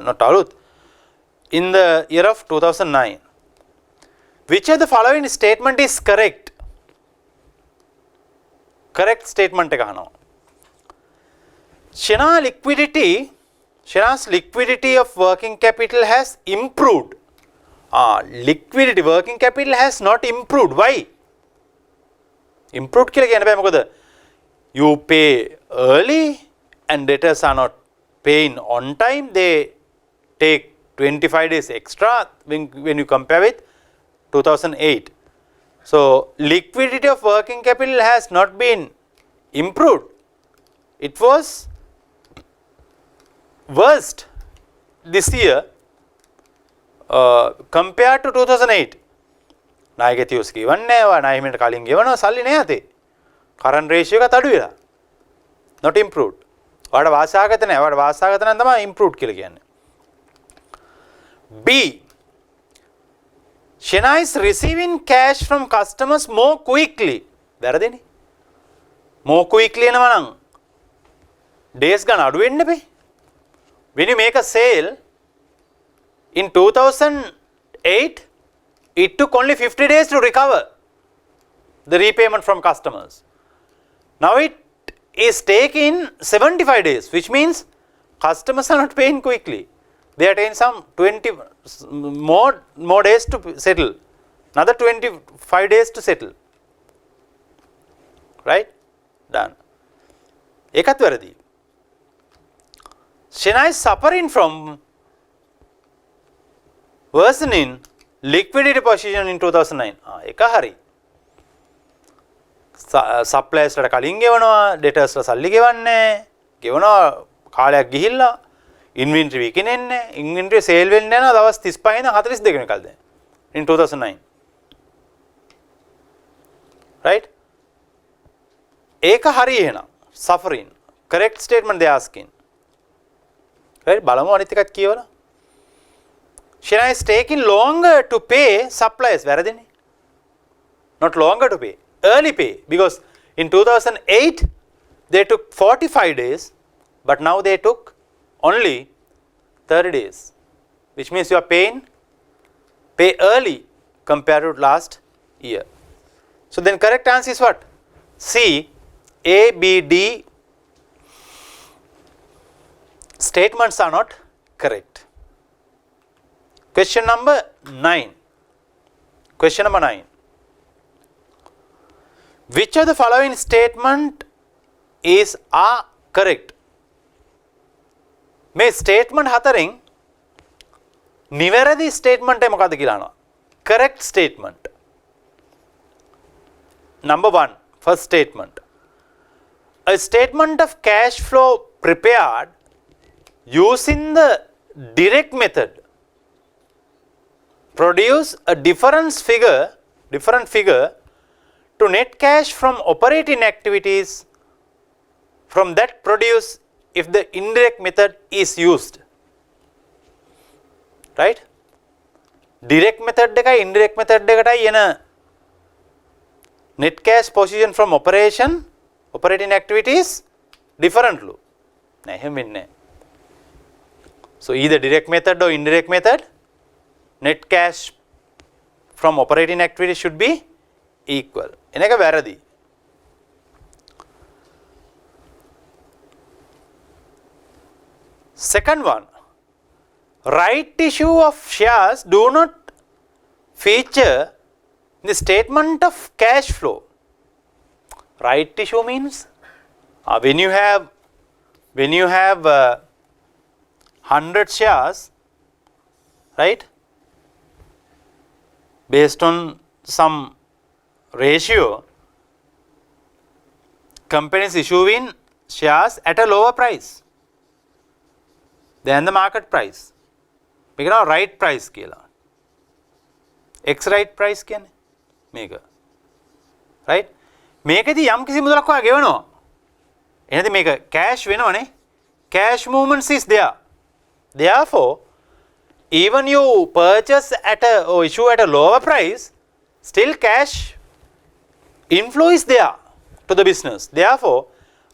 not අලුත් in the year of 2009. Which of the following statement is correct? Correct statement එක අහනවා. Shena's liquidity of working capital has improved. Liquidity working capital has not improved. Why? Improved කියලා කියන්න බෑ මොකද? You pay early and debtors are not paying on time. They take 25 days extra when you compare with 2008. So liquidity of working capital has not been improved. It was worst this year compared to 2008. නායකතියස් කියවන්නේ නැහැ. නායකමෙන්ට කලින් ගෙවනවා සල්ලි නැහැ අතේ. current ratio එකත් අඩු වෙලා. not improved. ඔයාලට වාසාගත නැහැ. ඔයාලට වාසාගත නම් තමයි improved කියලා කියන්නේ. B. Shena is receiving cash from customers more quickly. වැරදිනේ. more quickly එනවා නම් days ගන්න අඩු වෙන්න බෑ. When you make a sale in 2008, it took only 50 days to recover the repayment from customers. Now it is taking 75 days, which means customers are not paying quickly. They are taking some 20 more days to settle, another 25 days to settle. Right? Done. එකත් වැරදි. Shena is suffering from worsening liquidity position in 2009. එක හරි. සප්ලයර්ස්ලට කලින් ගෙවනවා, ඩෙටර්ස්ලා සල්ලි ගෙවන්නේ, ගෙවනවා කාලයක් ගිහිල්ලා ඉන්වෙන්ටරි විකිනෙන්නේ, ඉන්වෙන්ටරි සේල් වෙන්න යනවා දවස් 35 ඉඳන් 42 වෙනකල් දැන් in 2009. right? ඒක හරි එහෙනම් suffering correct statement they asking. right? බලමු අනිත් එකත් කියවලා. China is taking longer to pay suppliers. වැරදිනේ. not longer to pay, early pay, because in 2008 they took 45 days, but now they took only 30 days, which means you are pay early compared to last year. So then correct answer is what? C, A, B, D statements are not correct. Question number 9. Question number 9. Which of the following statement are correct? මේ statement හතරෙන් නිවැරදි statement එක මොකක්ද කියලා අහනවා. correct statement. Number 1, first statement. A statement of cash flow prepared using the direct method produce a different figure to net cash from operating activities from that produce if the indirect method is used. right? direct method එකයි indirect method එකටයි එන net cash position from operating activities different ලු. නෑ එහෙම වෙන්නේ නෑ. so either direct method or indirect method, net cash from operating activities should be equal. එන එක වැරදි. Second one, right issue of shares do not feature in the statement of cash flow. Right issue means when you have 100 shares, right, based on some ratio, companies issuing shares at a lower price than the market price. මේක නෝ right price කියලා. X right price කියන්නේ මේක. right? මේකෙදි යම් කිසි මුදලක් ඔයා ගෙවනවා. එහෙනම් මේක cash වෙනවනේ. Cash movements is there. Therefore, even you purchase or issue at a lower price, still cash inflow is there to the business. Therefore,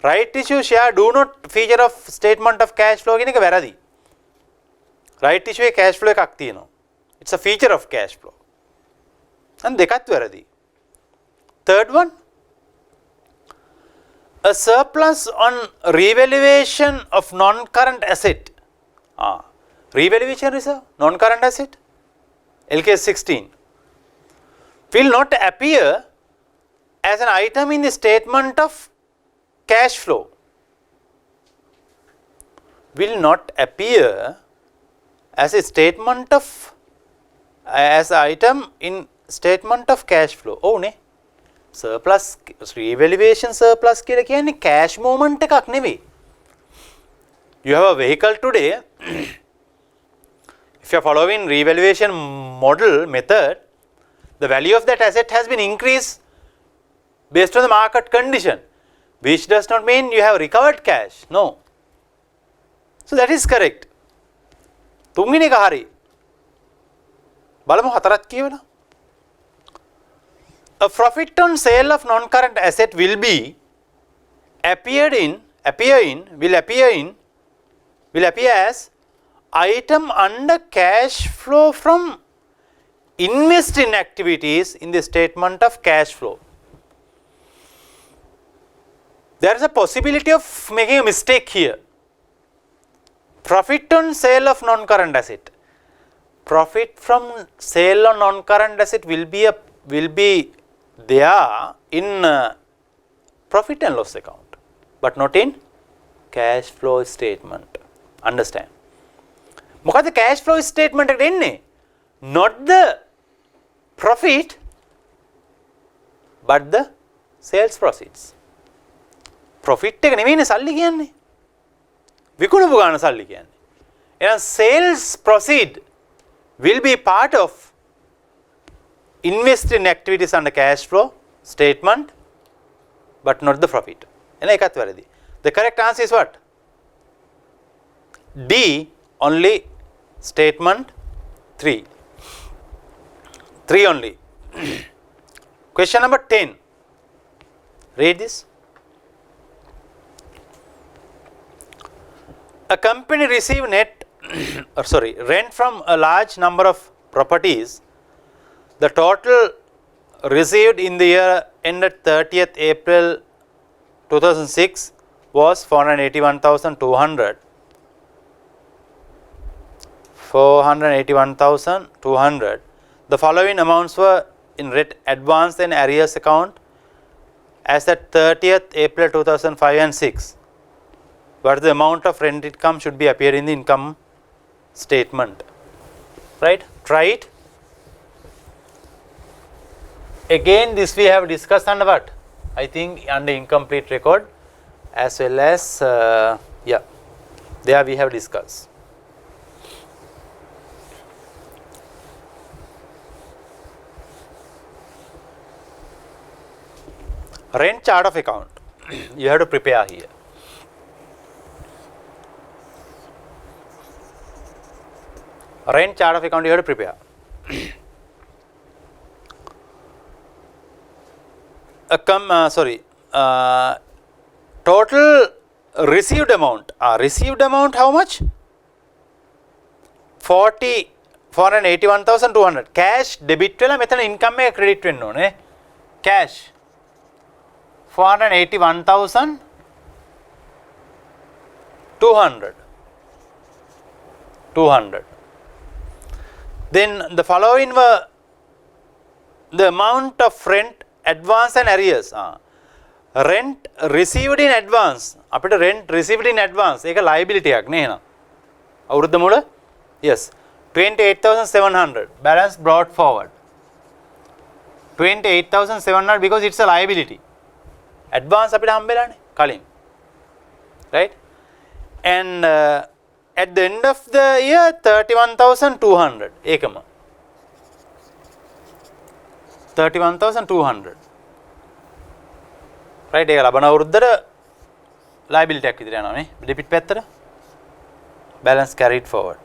right issue share do not feature of statement of cash flow කියන එක වැරදි. right issue එකේ cash flow එකක් තියෙනවා. it's a feature of cash flow. and දෙකත් වැරදි. third one, a surplus on revaluation of non-current asset. revaluation reserve, non-current asset, LKS 16, will not appear as an item in the statement of cash flow. Will not appear as a statement of as item in statement of cash flow. Oh ne, surplus revaluation surplus කියලා කියන්නේ cash movement එකක් නෙවෙයි. You have a vehicle today. If you are following revaluation model method, the value of that asset has been increased based on the market condition, which does not mean you have recovered cash. No. So that is correct. තුන්වෙනි එක හරි. බලමු හතරක් කියවලා. A profit on sale of non-current asset will appear as item under cash flow from investing activities in the statement of cash flow. There is a possibility of making a mistake here. Profit on sale of non-current asset. Profit from sale on non-current asset will be there in profit and loss account, but not in cash flow statement. Understand? මොකද cash flow statement එකට එන්නේ? Not the profit, but the sales proceeds. Profit එක නෙමෙයිනේ සල්ලි කියන්නේ. විකුණපු ගාන සල්ලි කියන්නේ. එහෙනම් sales proceed will be part of investing activities under cash flow statement but not the profit. එහෙනම් ඒකත් වැරදි. The correct answer is what? D, only statement 3. 3 only. Question number 10. Read this. A company received rent from a large number of properties. The total received in the year ended 30th April 2006 was 481,200. 481,200. The following amounts were in rent advance and arrears account as at 30th April 2005 and 6. What is the amount of rent income should be appear in the income statement? Right? Try it. Again, this we have discussed under what? I think under incomplete record as well as there we have discussed. Rent chart of account. You have to prepare here. Rent chart of account you have to prepare. Total received amount. Received amount how much? 481,200. Cash debit වෙලා මෙතන income එක credit වෙන්න ඕනේ. Cash 481,200. 200. Then the following were the amount of rent advance and arrears. Rent received in advance. අපිට rent received in advance ඒක liability එකක් නේ එහෙනම්. අවුරුද්ද මුල? Yes. 28,700. Balance brought forward. 28,700 because it's a liability. Advance අපිට හම්බෙලානේ කලින්. Right? And at the end of the year 31,200 ඒකම 31,200 right ඒක ලබන අවුරුද්දට liability එකක් විතර යනවා නේ debit පැත්තට balance carried forward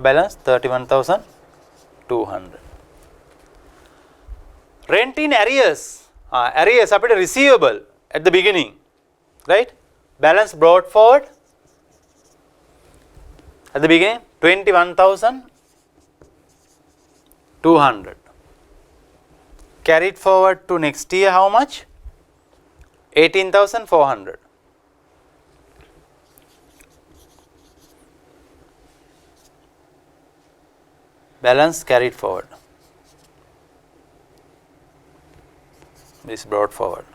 balance 31,200 rent in arrears arrears අපිට receivable at the beginning right balance brought forward at the beginning 21,200 carried forward to next year how much 18,400 balance carried forward this brought forward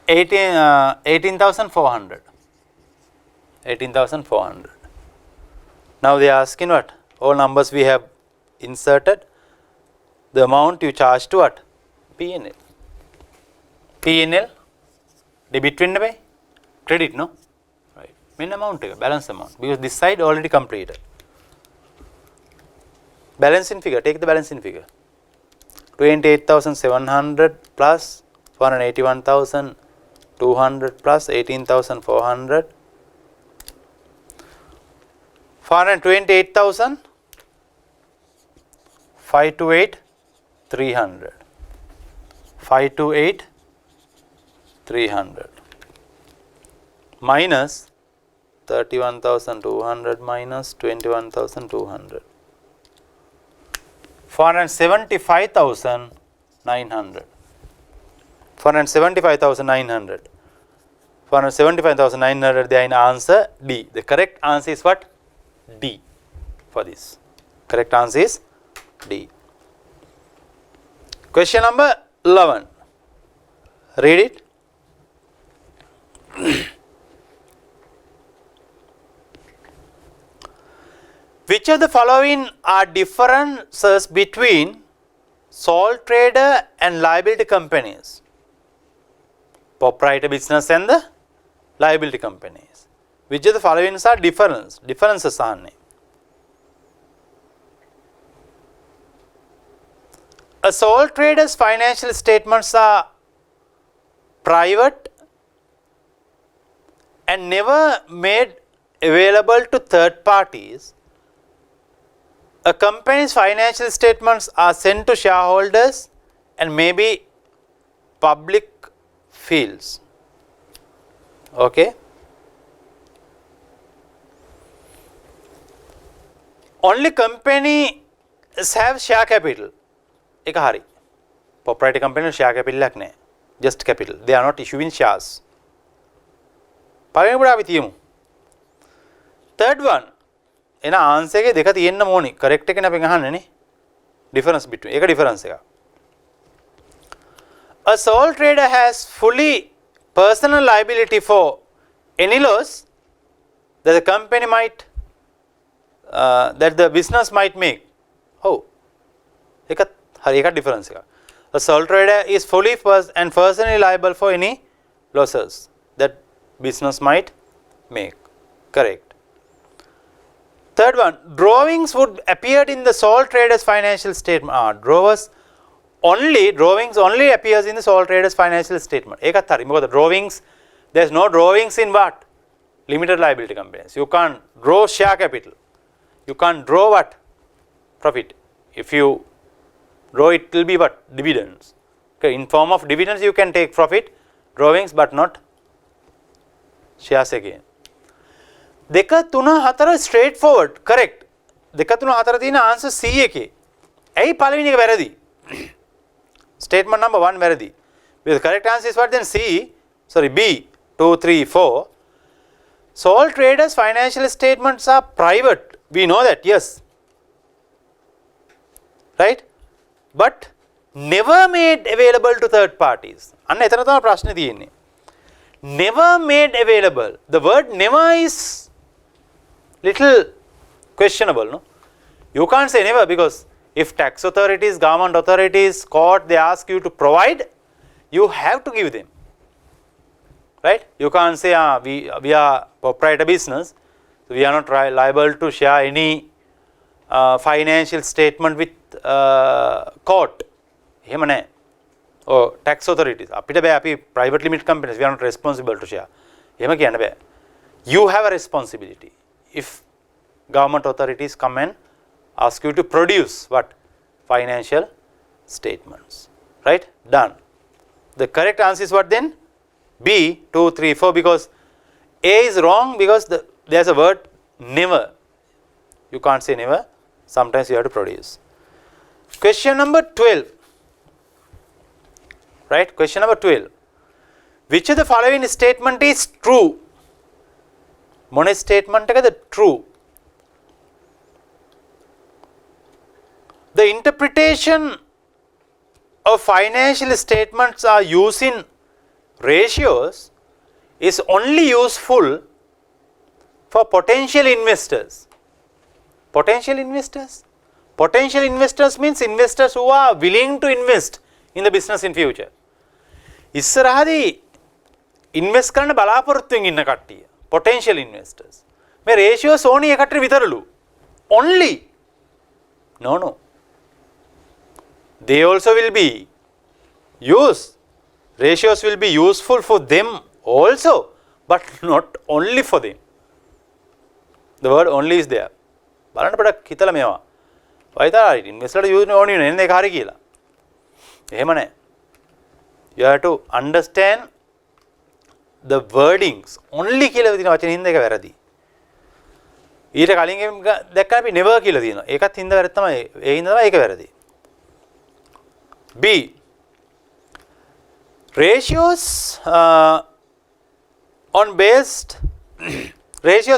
18,400 18,400 now they are asking what all numbers we have inserted the amount you charge to what P&L debit වෙන්න බෑ credit no right main amount එක balance amount because this side already completed balancing figure take the balancing figure 28,700 plus 481,200 plus 18,400 428,000 528 300 528 300 minus 31,200 minus 21,200 475,900 475,900 475,900 they are in answer D. The correct answer is what? D for this. Correct answer is D. Question number 11. Read it. Which of the following are differences between sole trader and liability companies. Proprietor business and the liability companies. Which of the following are differences are? A sole trader's financial statements are private and never made available to third parties. A company's financial statements are sent to shareholders and may be public fields. Okay. Only companies have share capital. එක හරි. Proprietary company share capital එකක් නැහැ. Just capital. They are not issuing shares. පළවෙනි පුරා අපි තියමු. Third one. එන answer එකේ දෙක තියෙන්න ඕනි. correct එකනේ අපි අහන්නේ නේ. Difference between. ඒක difference එක. A sole trader has fully personal liability for any loss that the company might that the business might make. Oh. ඒක හරි එක difference එක. A sole trader is fully and personally liable for any losses that business might make. Correct. Third one, drawings would appear in the sole trader's financial statement. Drawings only appears in the sole trader's financial statement. ඒකත් හරි. මොකද drawings, there's no drawings in what? Limited liability companies. You can't draw share capital. You can't draw what? Profit. If you draw, it will be what? Dividends. Okay, in form of dividends you can take profit, drawings but not shares again. දෙක තුන හතර straight forward, correct. දෙක තුන හතර තියෙන answer C එකේ. ඇයි පළවෙනි එක වැරදි? Statement number 1 වැරදි. The correct answer is what then? B, 2, 3, 4. Sole traders financial statements are private. We know that, yes. Right? But never made available to third parties. අන්න එතන තමයි ප්‍රශ්නේ තියෙන්නේ. Never made available. The word never is little questionable, no? You can't say never, because if tax authorities, government authorities, court, they ask you to provide, you have to give them. Right? You can't say we are proprietor business, so we are not liable to share any financial statement with court. එහෙම නැහැ. Or tax authorities. අපිට බෑ, අපි private limited companies, we are not responsible to share. එහෙම කියන්න බෑ. You have a responsibility. If government authorities come and ask you to produce what? Financial statements. Right? Done. The correct answer is what then? B, 2, 3, 4, because A is wrong because there's a word never. You can't say never. Sometimes you have to produce. Question number 12. Right? Question number 12. Which of the following statement is true? මොන statement එකද true? The interpretation of financial statements are using ratios is only useful for potential investors. Potential investors? Potential investors means investors who are willing to invest in the business in future. ඉස්සරහදී invest කරන්න බලාපොරොත්තුෙන් ඉන්න කට්ටිය. Potential investors. මේ ratios ඕනි එකට විතරලු. Only. No. They also will be used. Ratios will be useful for them also, but not only for them. The word only is there. බලන්න පොඩක් හිතලා මේවා. වයිතාරි ඉන්වෙස්ටර්ට යූස් ඕනේ නේ නේද කාර්ය කියලා. එහෙම නැහැ. You have to understand the wordings. Only කියලා තියෙන වචන හින්දා එක වැරදි. ඊට කලින් දැක්කම අපි never කියලා තියෙනවා. ඒකත් හින්දා වැරදි තමයි. ඒ හින්දා තමයි ඒක වැරදි. B. Ratios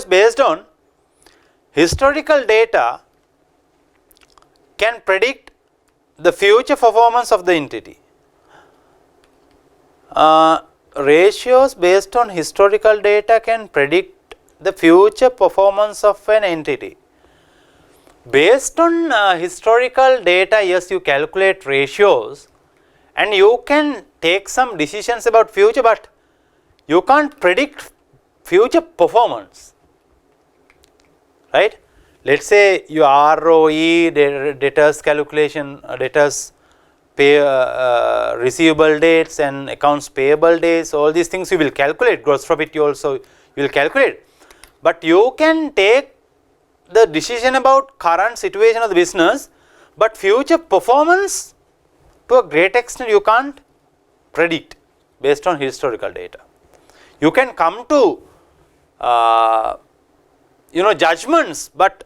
based on historical data can predict the future performance of the entity. Ratios based on historical data can predict the future performance of an entity. Based on historical data, yes, you calculate ratios and you can take some decisions about future, but you can't predict future performance, right? Let's say your ROE, debtors calculation, debtors pay receivable dates and accounts payable days, all these things you will calculate. Gross profit you will calculate, but you can take the decision about current situation of the business, but future performance to a great extent you can't predict based on historical data. You can come to judgments, but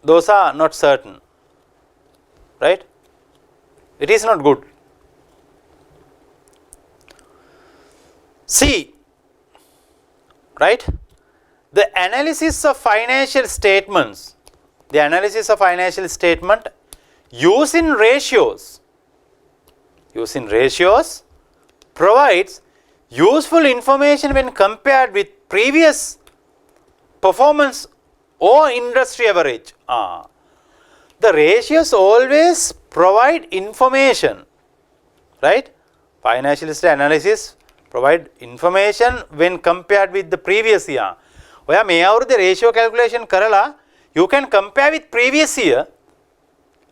those are not certain, right? It is not good. C, right? The analysis of financial statements, using ratios provides useful information when compared with previous performance or industry average. The ratios always provide information, right? Financial analysis provide information when compared with the previous year. ඔයා මේ අවුරුද්දේ ratio calculation කරලා you can compare with previous year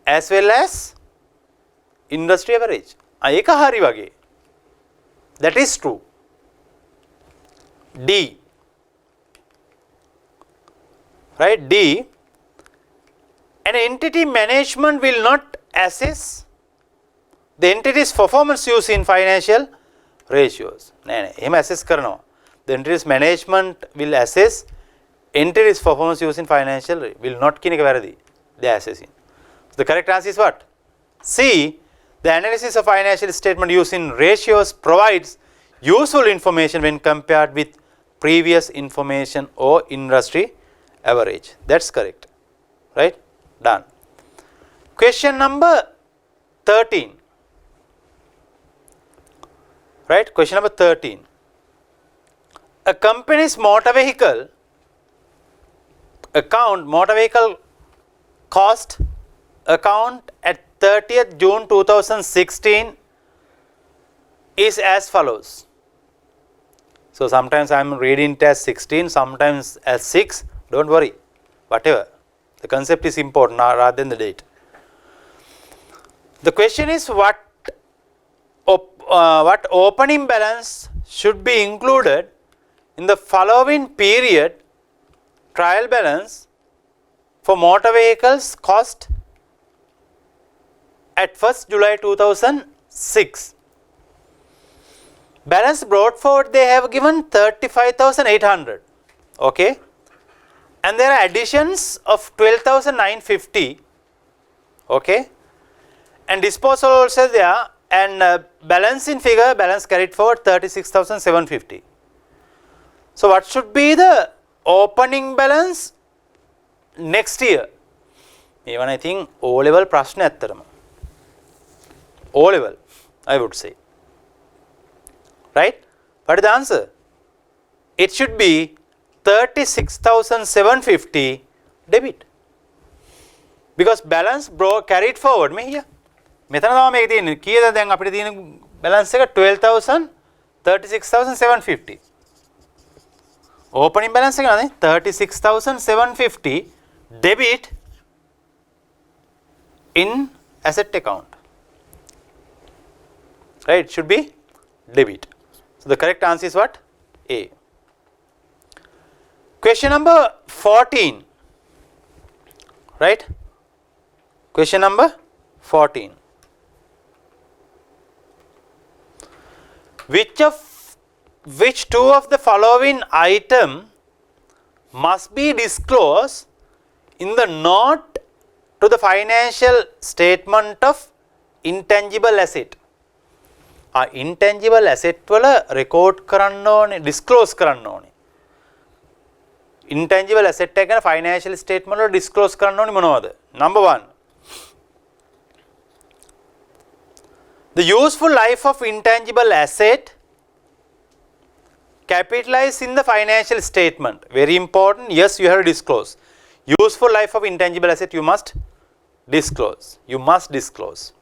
as well as industry average. ඒක හරි වගේ. That is true. D, right? D, an entity management will not assess the entity's performance using financial ratios. නෑ එහෙම assess කරනවා. The entity's management will assess entity's performance using financial, will not කියන එක වැරදි. They are assessing. So the correct answer is what? C, the analysis of financial statement using ratios provides useful information when compared with previous information or industry average. That's correct, right? Done. Question number 13, right? Question number 13. A company's motor vehicle cost account at 30th June 2016 is as follows. So sometimes I am reading it as 16, sometimes as 6. Don't worry, whatever. The concept is important rather than the date. The question is what opening balance should be included in the following period trial balance for motor vehicles cost at 1st July 2006. Balance brought forward, they have given 35,800, okay, and there are additions of 12,950, okay, and disposal also there, and balance in figure, balance carried forward 36,750. So what should be the opening balance next year? Even I think O level ප්‍රශ්න ඇත්තරම. O level, I would say. Right? What is the answer? It should be 36,750 debit. Because balance carried forward මේ here. මෙතන තමයි මේක තියෙන්නේ. කීයද දැන් අපිට තියෙන balance එක 36,750. Opening balance එක නේද 36,750 debit in asset account. Right, it should be debit. So the correct answer is what? A. Question number 14. Right? Question number 14. Which two of the following item must be disclosed in the note to the financial statement of intangible asset? Intangible asset වල record කරන්න ඕනේ, disclose කරන්න ඕනේ. Intangible asset එක ගැන financial statement වල disclose කරන්න ඕනේ මොනවද? Number 1. The useful life of intangible asset capitalized in the financial statement. Very important. Yes, you have to disclose. Useful life of intangible asset you must disclose. You must disclose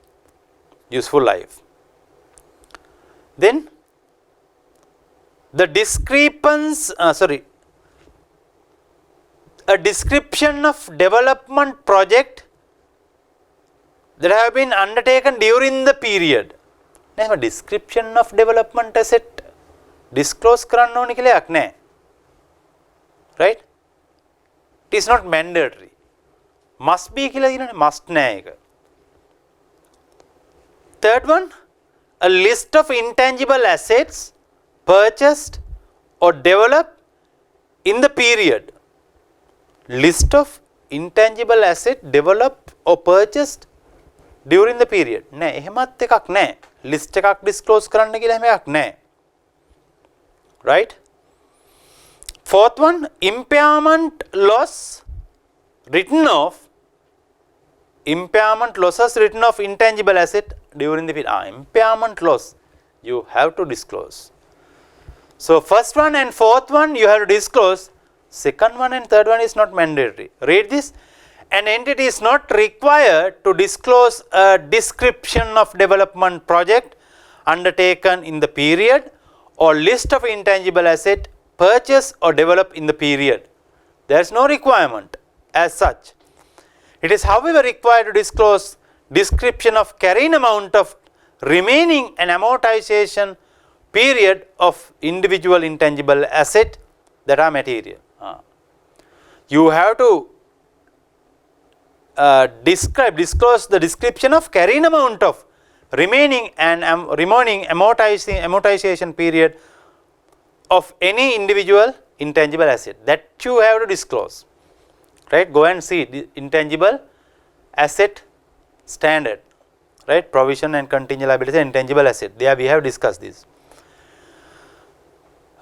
useful life. Then the discrepancy, a description of development project that have been undertaken during the period. Now, a description of development asset disclose කරන්න ඕනි කියලා එකක් නැහැ. Right? It is not mandatory. Must be කියලා කියනනේ, must නැහැ ඒක. Third one, a list of intangible assets purchased or developed in the period. List of intangible assets developed or purchased during the period. නෑ එහෙමත් එකක් නෑ. List එකක් disclose කරන්න කියලා එහෙම එකක් නෑ. Right? Fourth one, impairment loss written off. Impairment losses written off intangible asset during the period. Impairment loss you have to disclose. So first one and fourth one you have to disclose. Second one and third one is not mandatory. Read this. An entity is not required to disclose a description of development project undertaken in the period or list of intangible asset purchased or developed in the period. There is no requirement as such. It is however required to disclose description of carrying amount of remaining and amortization period of individual intangible asset that are material. You have to disclose the description of carrying amount of remaining and remaining amortization period of any individual intangible asset that you have to disclose. Right? Go and see the intangible asset standard. Right? Provision and contingent liability and intangible asset. There we have discussed this.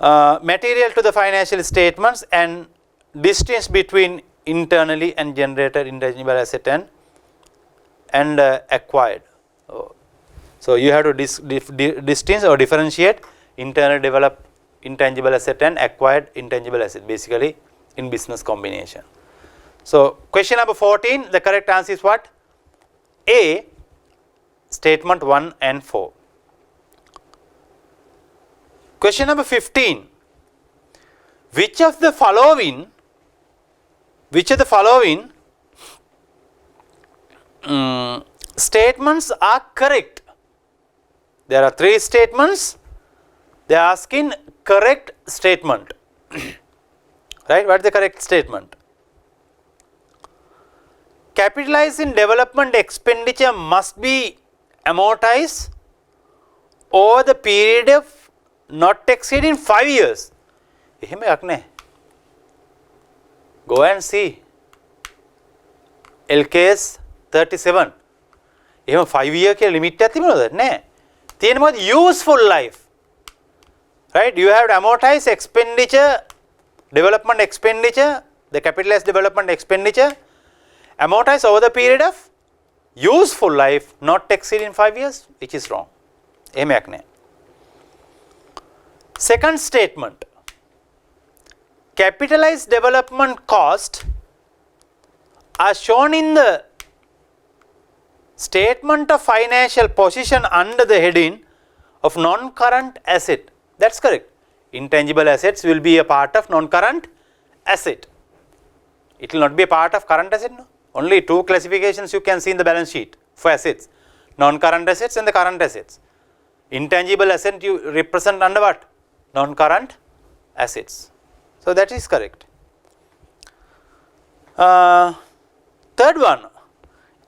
Material to the financial statements and distance between internally and generated intangible asset and acquired. So you have to distinguish or differentiate internal developed intangible asset and acquired intangible asset basically in business combination. So question number 14, the correct answer is what? A, statement 1 and 4. Question number 15, which of the following statements are correct? There are 3 statements. They are asking correct statement. Right? What is the correct statement? Capitalized in development expenditure must be amortized over the period of not exceeding 5 years. එහෙම එකක් නැහැ. Go and see LKS 37. එහෙම 5 year කියලා limit එකක් තිබුණාද? නැහැ. තියෙන මොකද useful life. Right? You have to amortize expenditure, development expenditure, the capitalized development expenditure, amortize over the period of useful life not exceeding 5 years, which is wrong. එහෙම එකක් නැහැ. Second statement, capitalized development cost are shown in the statement of financial position under the heading of non-current asset. That's correct. Intangible assets will be a part of non-current asset. It will not be a part of current asset. No? Only 2 classifications you can see in the balance sheet for assets. Non-current assets and the current assets. Intangible asset you represent under what? Non-current assets. So that is correct. Third one,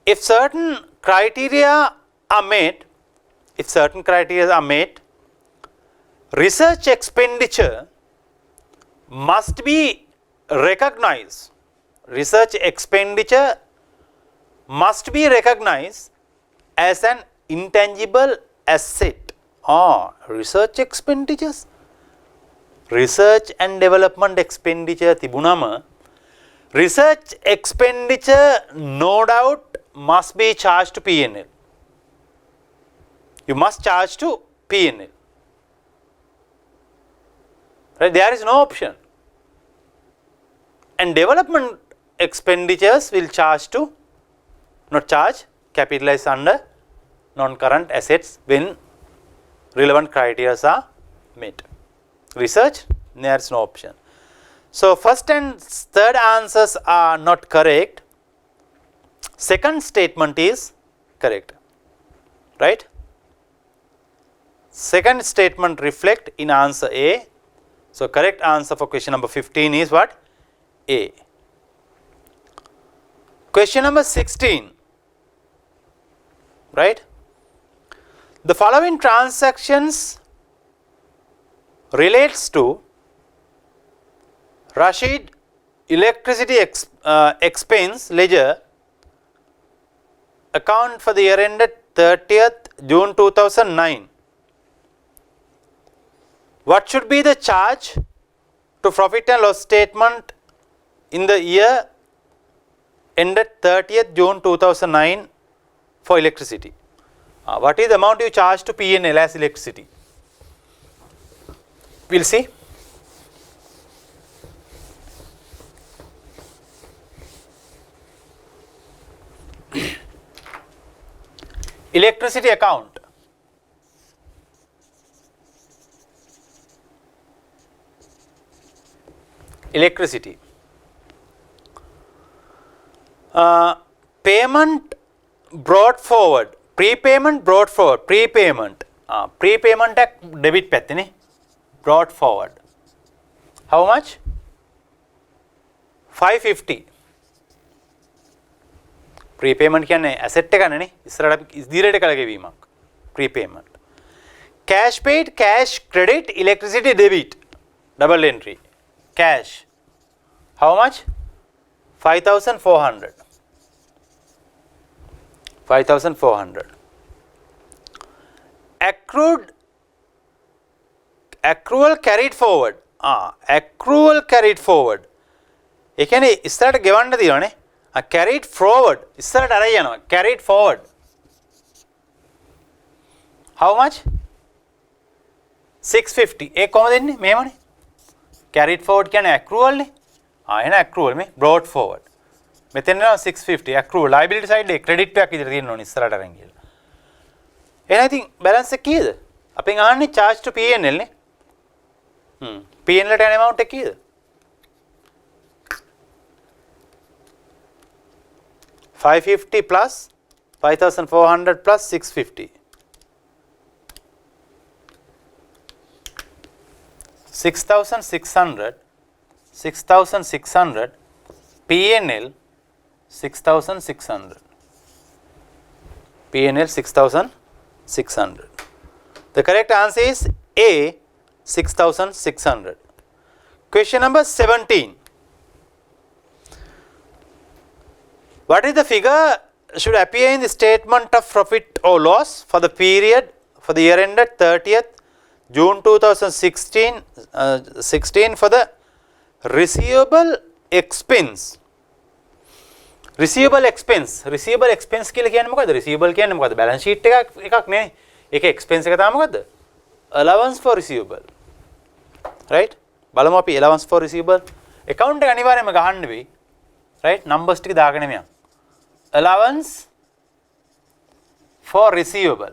if certain criteria are met, research expenditure must be recognized. Research expenditure must be recognized as an intangible asset. Research expenditures. Research and development expenditure තිබුණම research expenditure no doubt must be charged to P&L. You must charge to P&L. Right? There is no option. And development expenditures will charge to, not charge, capitalized under non-current assets when relevant criteria are met. Research, there is no option. So first and third answers are not correct. Second statement is correct, right? Second statement reflect in answer A. So correct answer for question number 15 is what? A. Question number 16, right? The following transactions relates to Rashid electricity expense ledger account for the year ended 30th June 2009. What should be the charge to profit and loss statement in the year ended 30th June 2009 for electricity? What is the amount you charge to P&L as electricity? We will see. Electricity account. Electricity. Payment brought forward. Prepayment brought forward. Prepayment. Prepayment debit පැත්තනේ. Brought forward. How much? 550. Prepayment කියන්නේ asset එකනේ ඉස්සරහට ඉදිරියට කළ ගෙවීමක්. Prepayment. Cash paid, cash credit, electricity debit. Double entry. Cash. How much? 5,400. 5,400. Accrual carried forward. Accrual carried forward. ඒ කියන්නේ ඉස්සරහට ගෙවන්න දිනවනේ. Carried forward. ඉස්සරහට අරයි යනවා. Carried forward. How much? 650. ඒ කොහමද දෙන්නේ? මෙහෙමනේ. Carried forward කියන්නේ accrual නේ. එහෙනම් accrual මේ brought forward. මෙතන යනවා 650 accrual liability side එක credit එකක් විතර තියෙන්න ඕනේ ඉස්සරහට අරන් ගිහලා. එහෙනම් ඉතින් balance එක කීයද? අපෙන් අහන්නේ charge to P&L නේ. P&L ට යන amount එක කීයද? 550 plus 5,400 plus 650. 6,600. 6,600. P&L 6,600. P&L 6,600. The correct answer is A, 6,600. Question number 17. What is the figure should appear in the statement of profit or loss for the period for the year ended 30th June 2016 for the receivable expense? Receivable expense කියලා කියන්නේ මොකද්ද? Receivable කියන්නේ මොකද්ද? Balance sheet එකක් නේ. ඒකේ expense එක තමයි මොකද්ද? Allowance for receivable. Right? බලමු අපි allowance for receivable. account එක අනිවාර්යයෙන්ම ගහන්න වෙයි. Right? numbers ටික දාගෙන යන්න. Allowance for receivable.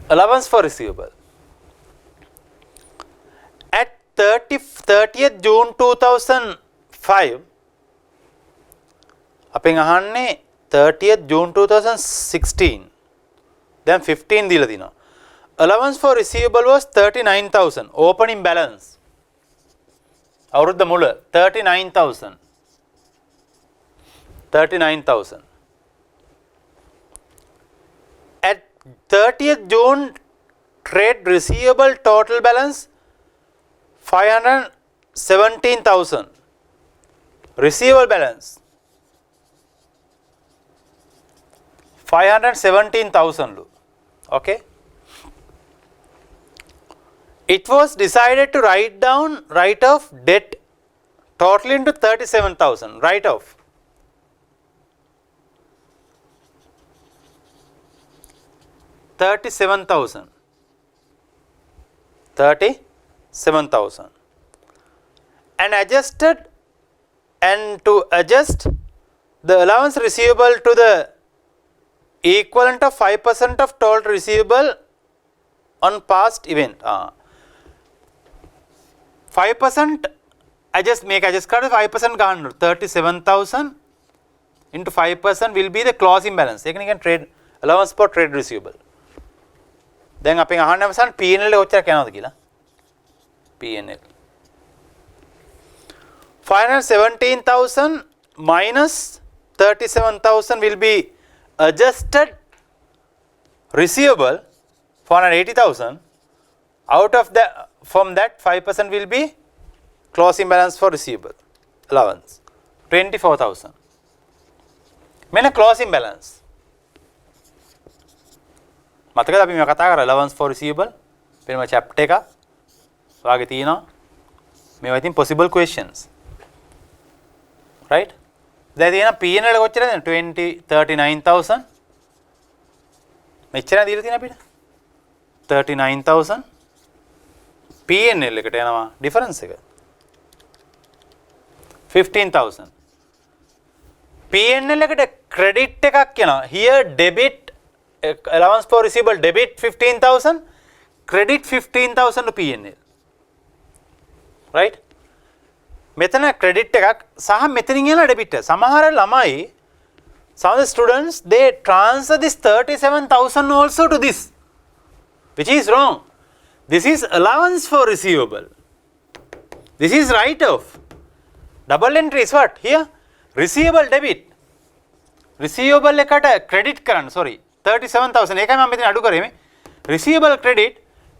Allowance for receivable. At 30th June 2005 අපෙන් අහන්නේ 30th June 2016. Then 15 දීලා තිනවා. Allowance for receivable was 39,000. Opening balance. අවුරුද්ද මුල 39,000. 39,000. At 30th June, trade receivable total balance 517,000. Receivable balance 517,000. Okay. It was decided to write off debt totaling to 37,000. Write off. 37,000. 37,000. and adjusted and to adjust the allowance receivable to the equivalent of 5% of total receivable on past event. 5% adjust card 5% ගන්න 37,000 into 5% will be the closing balance. ඒක නිකන් trade allowance for trade receivable. දැන් අපෙන් අහන්න අවසන් P&L එක ඔච්චර යනවද කියලා. P&L 517,000 minus 37,000 will be adjusted receivable 480,000. Out of that, from that 5% will be closing balance for receivable allowance 24,000. මෙන්න closing balance. මතකද අපි මේ කතා කරා allowance for receivable වෙනම chapter එක වාගේ තියෙනවා. මේවා ඉතින් possible questions. right? දැන් තියෙන P&L එක කොච්චරද? 39,000. මෙච්චර දීලා තියෙන අපිට 39,000 P&L එකට යනවා difference එක 15,000. P&L එකට credit එකක් යනවා. here debit allowance for receivable debit 15,000 credit 15,000 to P&L. right? මෙතන credit එකක් සහ මෙතනින් යන debit එක. සමහර ළමයි some of the students they transfer this 37,000 also to this, which is wrong. This is allowance for receivable. This is write off. Double entry is what? Here receivable debit. Receivable එකට credit කරන්න sorry 37,000 ඒකයි මම මෙතන අඩු කරේ මේ. Receivable credit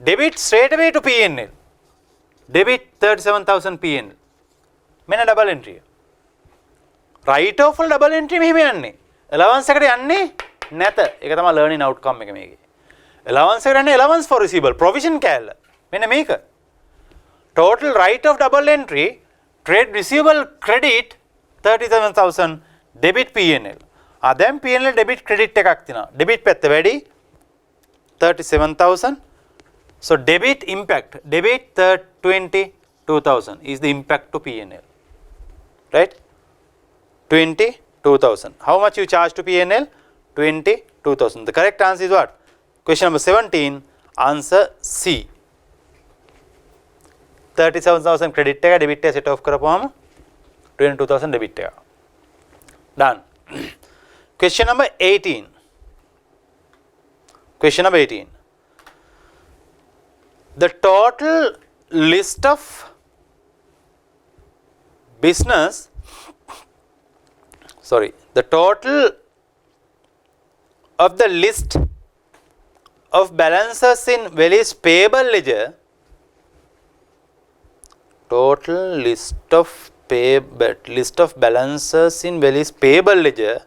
debit straight away to P&L. Debit 37,000 P&L. මෙන්න double entry. Write off වල double entry මෙහෙම යන්නේ. Allowance එකට යන්නේ නැත. ඒක තමයි learning outcome එක මේකේ. Allowance එකට යන්නේ allowance for receivable provision කෑල්ල. මෙන්න මේක. Total write off double entry trade receivable credit 37,000 debit P&L. දැන් P&L debit credit එකක් තියෙනවා. debit පැත්ත වැඩි 37,000. So debit impact debit 22,000 is the impact to P&L. right? 22,000. How much you charge to P&L? 22,000. The correct answer is what? Question number 17. Answer C. 37,000 credit එක debit එක set off කරපුවාම 22,000 debit එක. Done. Question number 18. Question number 18. The total list of business the total of the list of balances in Welly's payable ledger total list of balances in Welly's payable ledger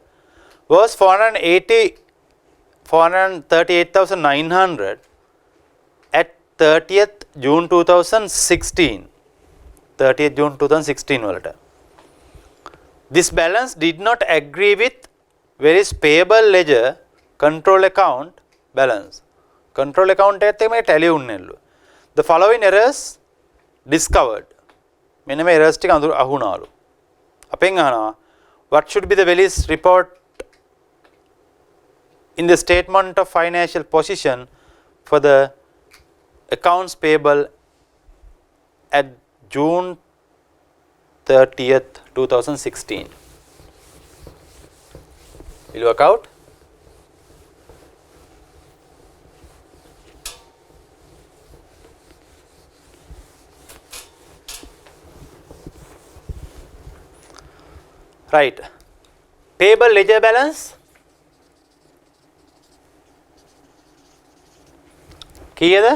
was 438,900 at 30th June 2016. 30th June 2016 වලට. This balance did not agree with Welly's payable ledger control account balance. Control account එකත් එක්ක මේක tally වුන්නේලු. The following errors discovered. මෙන්න මේ errors ටික අහුණාලු. අපෙන් අහනවා what should be the Welly's report in the statement of financial position for the accounts payable at June 30th 2016. Will work out? Right. Payable ledger balance කීයද?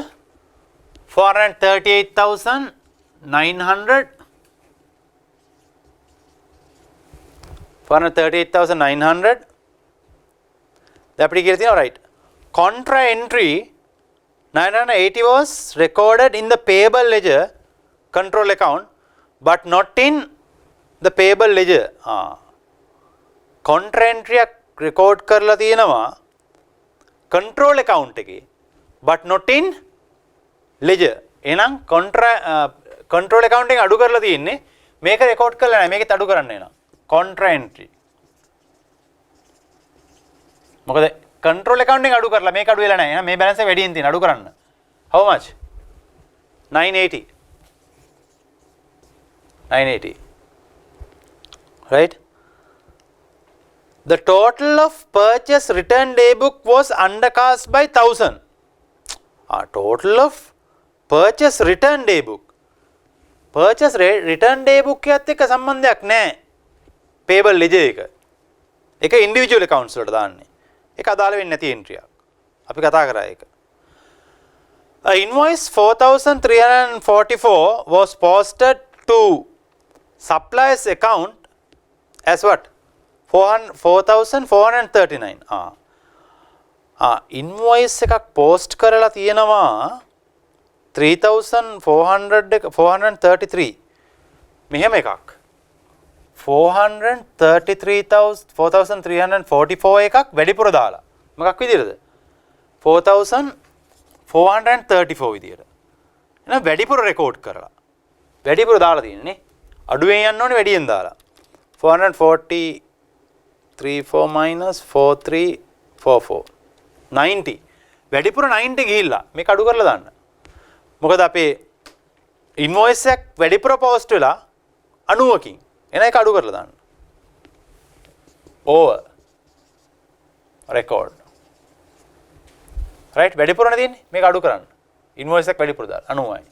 438,900 438,900 දැන් අපිට කියලා තියෙනවා right contra entry 980 was recorded in the payable ledger control account but not in the payable ledger contra entry එක record කරලා තියෙනවා control account එකේ but not in ledger එහෙනම් control accounting අඩු කරලා තියෙන්නේ. මේක රෙකෝඩ් කරලා නැහැ. මේකෙත් අඩු කරන්න වෙනවා. contra entry. මොකද control accounting අඩු කරලා මේක අඩු වෙලා නැහැ. එහෙනම් මේ balance එක වැඩියෙන් තියෙන අඩු කරන්න. How much? 980. 980. Right? The total of purchase return day book was undercast by 1000. Total of purchase return day book. Purchase return day book එකත් එක්ක සම්බන්ධයක් නැහැ. Payable ledger එක. ඒක individual accounts වලට දාන්නේ. ඒක අදාළ වෙන්නේ නැති entry එකක්. අපි කතා කරා ඒක. Invoice 4344 was posted to suppliers account as what? 4439. Invoice එකක් post කරලා තියෙනවා 3433. මෙහෙම එකක්. 4344 එකක් වැඩිපුර දාලා. මොකක් විදියටද? 4434 විදියට. එහෙනම් වැඩිපුර රෙකෝඩ් කරලා. වැඩිපුර දාලා තියෙන්නේ. අඩුවෙන් යන්න ඕනේ වැඩියෙන් දාලා. 434 minus 4344 90. වැඩිපුර 90 ගිහිල්ලා මේක අඩු කරලා දාන්න. මොකද අපේ ඉන්වොයිස් එක වැඩිපුර පෝස්ට් වෙලා 90කින් එන එක අඩු කරලා දාන්න. over record. right වැඩිපුරනේ තියෙන්නේ මේක අඩු කරන්න. ඉන්වොයිස් එක වැඩිපුර දාන්න 90යි.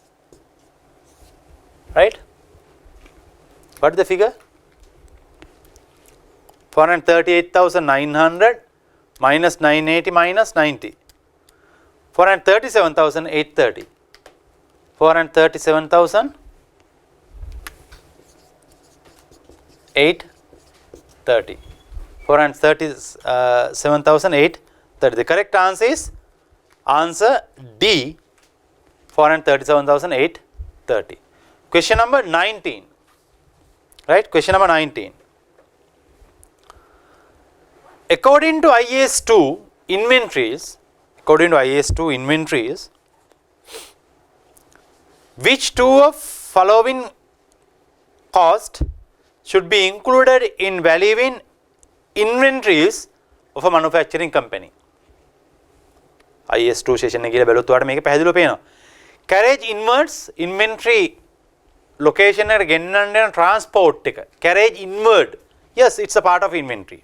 right? What is the figure? 438,900 minus 980 minus 90. 437,830. 437,830. 437,830. The correct answer is answer D. 437,830. Question number 19. Right? Question number 19. According to IAS2 inventories, which two of following cost should be included in valuing inventories of a manufacturing company? IAS2 session එක කියලා බැලුවොත් ඔයාලට මේක පැහැදිලිව පේනවා. Carriage inwards inventory location එකට ගෙන්නන්න යන transport එක. Carriage inward. Yes, it's a part of inventory.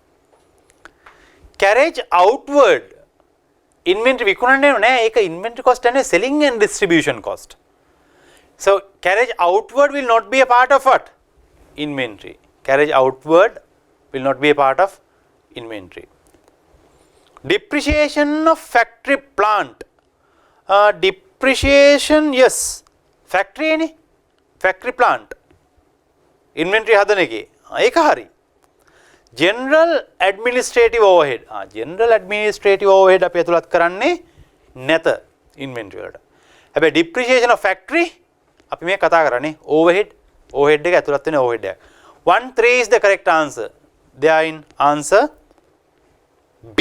Carriage outward inventory විකුණන්නේ නැහැ. ඒක inventory cost and selling and distribution cost. So carriage outward will not be a part of what? Inventory. Carriage outward will not be a part of inventory. Depreciation of factory plant. Depreciation, yes. Factory නේ. Factory plant. Inventory හදන එකේ. ඒක හරි. General administrative overhead. General administrative overhead අපි ඇතුළත් කරන්නේ නැත inventory වලට. හැබැයි depreciation of factory අපි මේ කතා කරන්නේ overhead එක ඇතුළත් වෙන overhead එක. 1 3 is the correct answer. They are in answer B.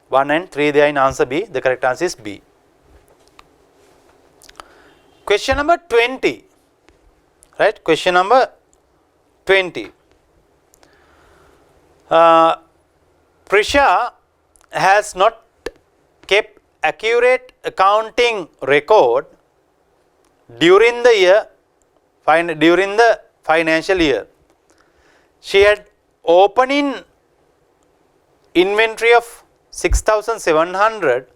1 and 3 they are in answer B. The correct answer is B. Question number 20. Right? Question number 20. Prisha has not kept accurate accounting record during the financial year. She had opening inventory of 6,700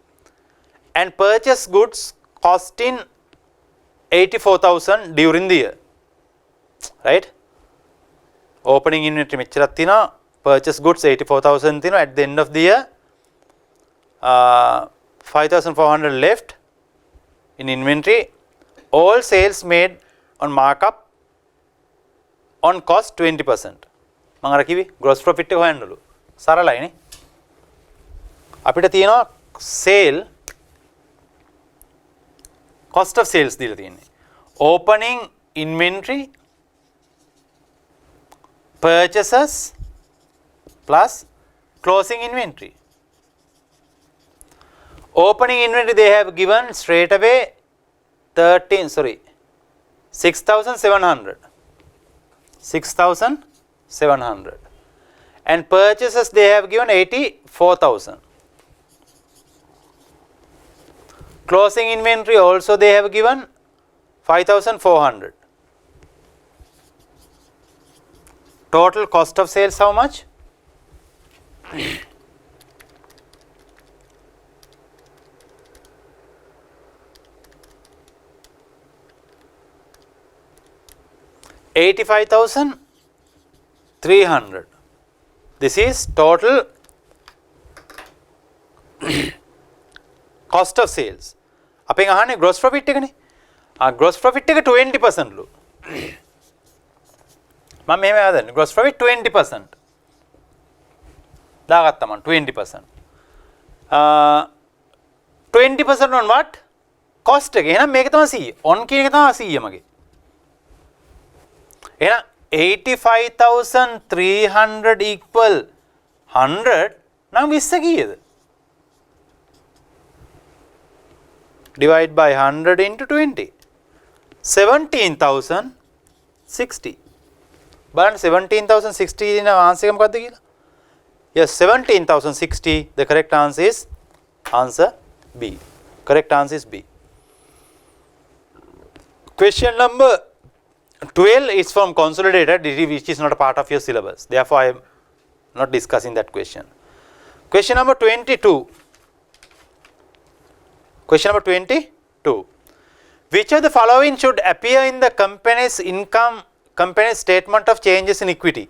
and purchase goods costing 84,000 during the year. Right? Opening inventory මෙච්චරක් තියෙනවා, purchase goods 84,000 තියෙනවා. At the end of the year 5,400 left in inventory. All sales made on markup on cost 20%. මම අර කිව්වේ gross profit එක හොයන්නලු. සරලයිනේ. අපිට තියෙනවා sale cost of sales දීලා තියෙන්නේ. Opening inventory purchases plus closing inventory. Opening inventory they have given straight away 13, sorry, 6,700. 6,700. And purchases they have given 84,000. Closing inventory also they have given 5,400. Total cost of sales how much? $85,300. This is total cost of sales. අපෙන් අහන්නේ gross profit එකනේ. gross profit එක 20% ලු. මම මෙහෙම හදන්නේ gross profit 20%. දාගත්තා මම 20%. 20% on what? cost එක. එහෙනම් මේක තමයි 100. on කියන එක තමයි 100 මගේ. එහෙනම් 85,300 equal 100 නම් 20 කීයද? Divide by 100 into 20. 17,060. බලන්න 17,060 දින ආන්සර් එක මොකක්ද කියලා? Yes, 17,060. The correct answer is answer B. Correct answer is B. Question number 12 is from consolidated, which is not a part of your syllabus. Therefore, I am not discussing that question. Question number 22. Question number 22. Which of the following should appear in the company's company's statement of changes in equity?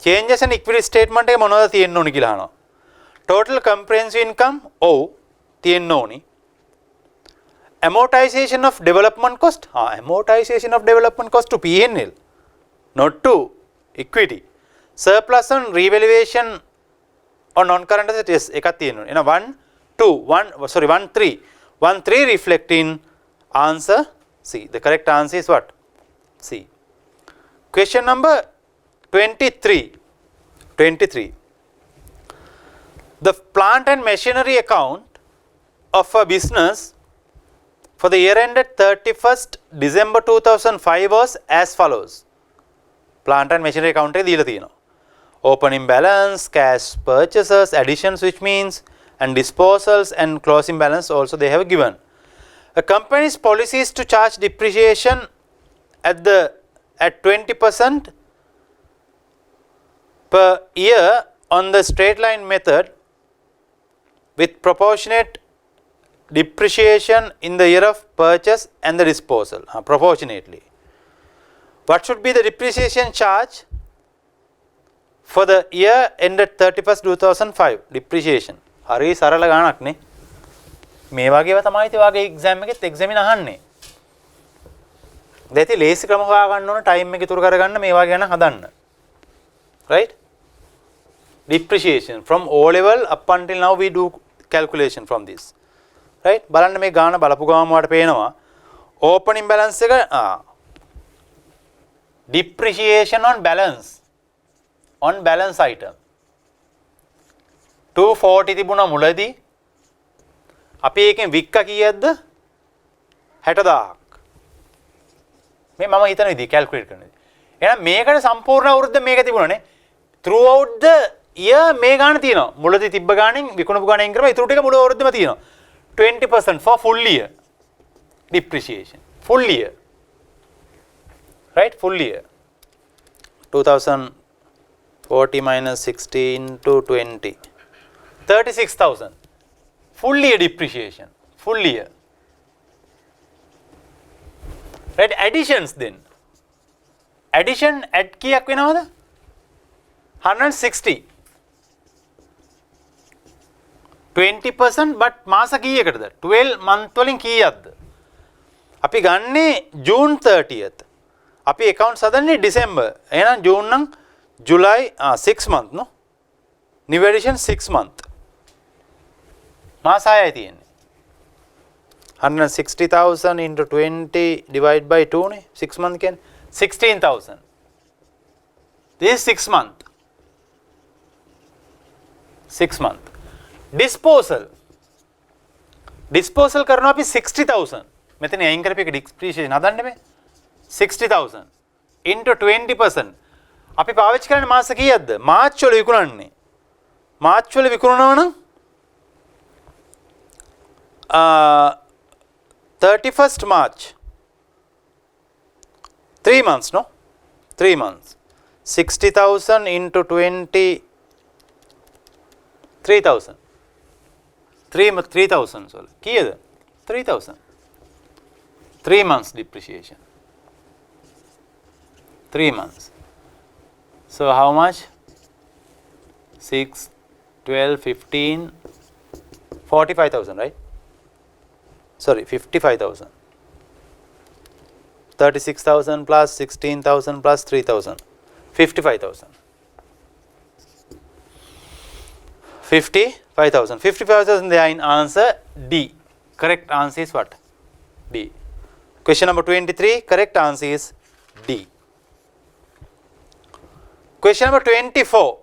Changes in equity statement එක මොනවද තියෙන්න ඕනි කියලා අහනවා. Total comprehensive income O තියෙන්න ඕනි. Amortization of development cost. Amortization of development cost to P&L, not to equity. Surplus on revaluation on non-current assets. Yes, එකක් තියෙන්න ඕනි. එහෙනම් 1 3 reflecting answer C. The correct answer is what? C. Question number 23. The plant and machinery account of a business for the year ended 31st December 2005 was as follows. Plant and machinery account එක දීලා තියෙනවා. Opening balance, cash purchases, additions which means, and disposals and closing balance also they have given. A company's policy is to charge depreciation at 20% per year on the straight line method with proportionate depreciation in the year of purchase and the disposal, proportionately. What should be the depreciation charge for the year ended 31st 2005? Depreciation. හරි සරල ගාණක් නේ. මේ වගේව තමයි ඉතින් වාගේ exam එකෙත් එක්සැමින් අහන්නේ. දැන් ඉතින් ලේසි ක්‍රම හොයා ගන්න ඕන ටයිම් එක ඉතුරු කරගන්න මේ වගේ යන හදන්න. Right? Depreciation from O level up until now we do calculation from this. Right? බලන්න මේ ගාණ බලපු ගාම වාට පේනවා opening balance එක depreciation on balance item 240 තිබුණා මුලදී අපි එකෙන් වික්ක කීයක්ද 60000ක් මේ මම හිතන විදිහ කැල්කියුලේට් කරන විදිහ. එහෙනම් මේකට සම්පූර්ණ අවුරුද්ද මේක තිබුණානේ throughout the year මේ ගාණ තියෙනවා මුලදී තිබ්බ ගාණෙන් විකුණපු ගාණෙන් කරලා ඊටු ටික මුළු අවුරුද්දෙම තියෙනවා 20% for full year depreciation full year, right? Full year 2040 minus 60 into 20 36,000 full year depreciation, full year. Right? Additions then. Addition add kiyak wenawada 160 20% but මාස කීයකටද 12 month වලින් කීයක්ද අපි ගන්නේ June 30th අපි accounts හදන්නේ December එහෙනම් June නම් July 6 month no new edition 6 month මාස 6යි තියෙන්නේ 160,000 into 20 divide by 2 නේ 6 month කියන්නේ 16,000 this is 6 month 6 month disposal කරනවා අපි 60,000 මෙතන අයින් කරපු එක depreciation හදන්න බෑ 60,000 into 20%. අපි පාවිච්චි කරන්නේ මාස කීයක්ද? මාර්ච් වල විකුණන්නේ. මාර්ච් වල විකුණනවා නම් 31st March. 3 months, no? 3 months. 60,000 into 20, 3,000. 3,000. කීයද? 3,000. 3 months depreciation. 3 months. So how much? 6, 12, 15, 45,000, right? Sorry, 55,000. 36,000 plus 16,000 plus 3,000. 55,000. 55,000. 55,000 they are in answer D. Correct answer is what? D. Question number 23. Correct answer is D. Question number 24.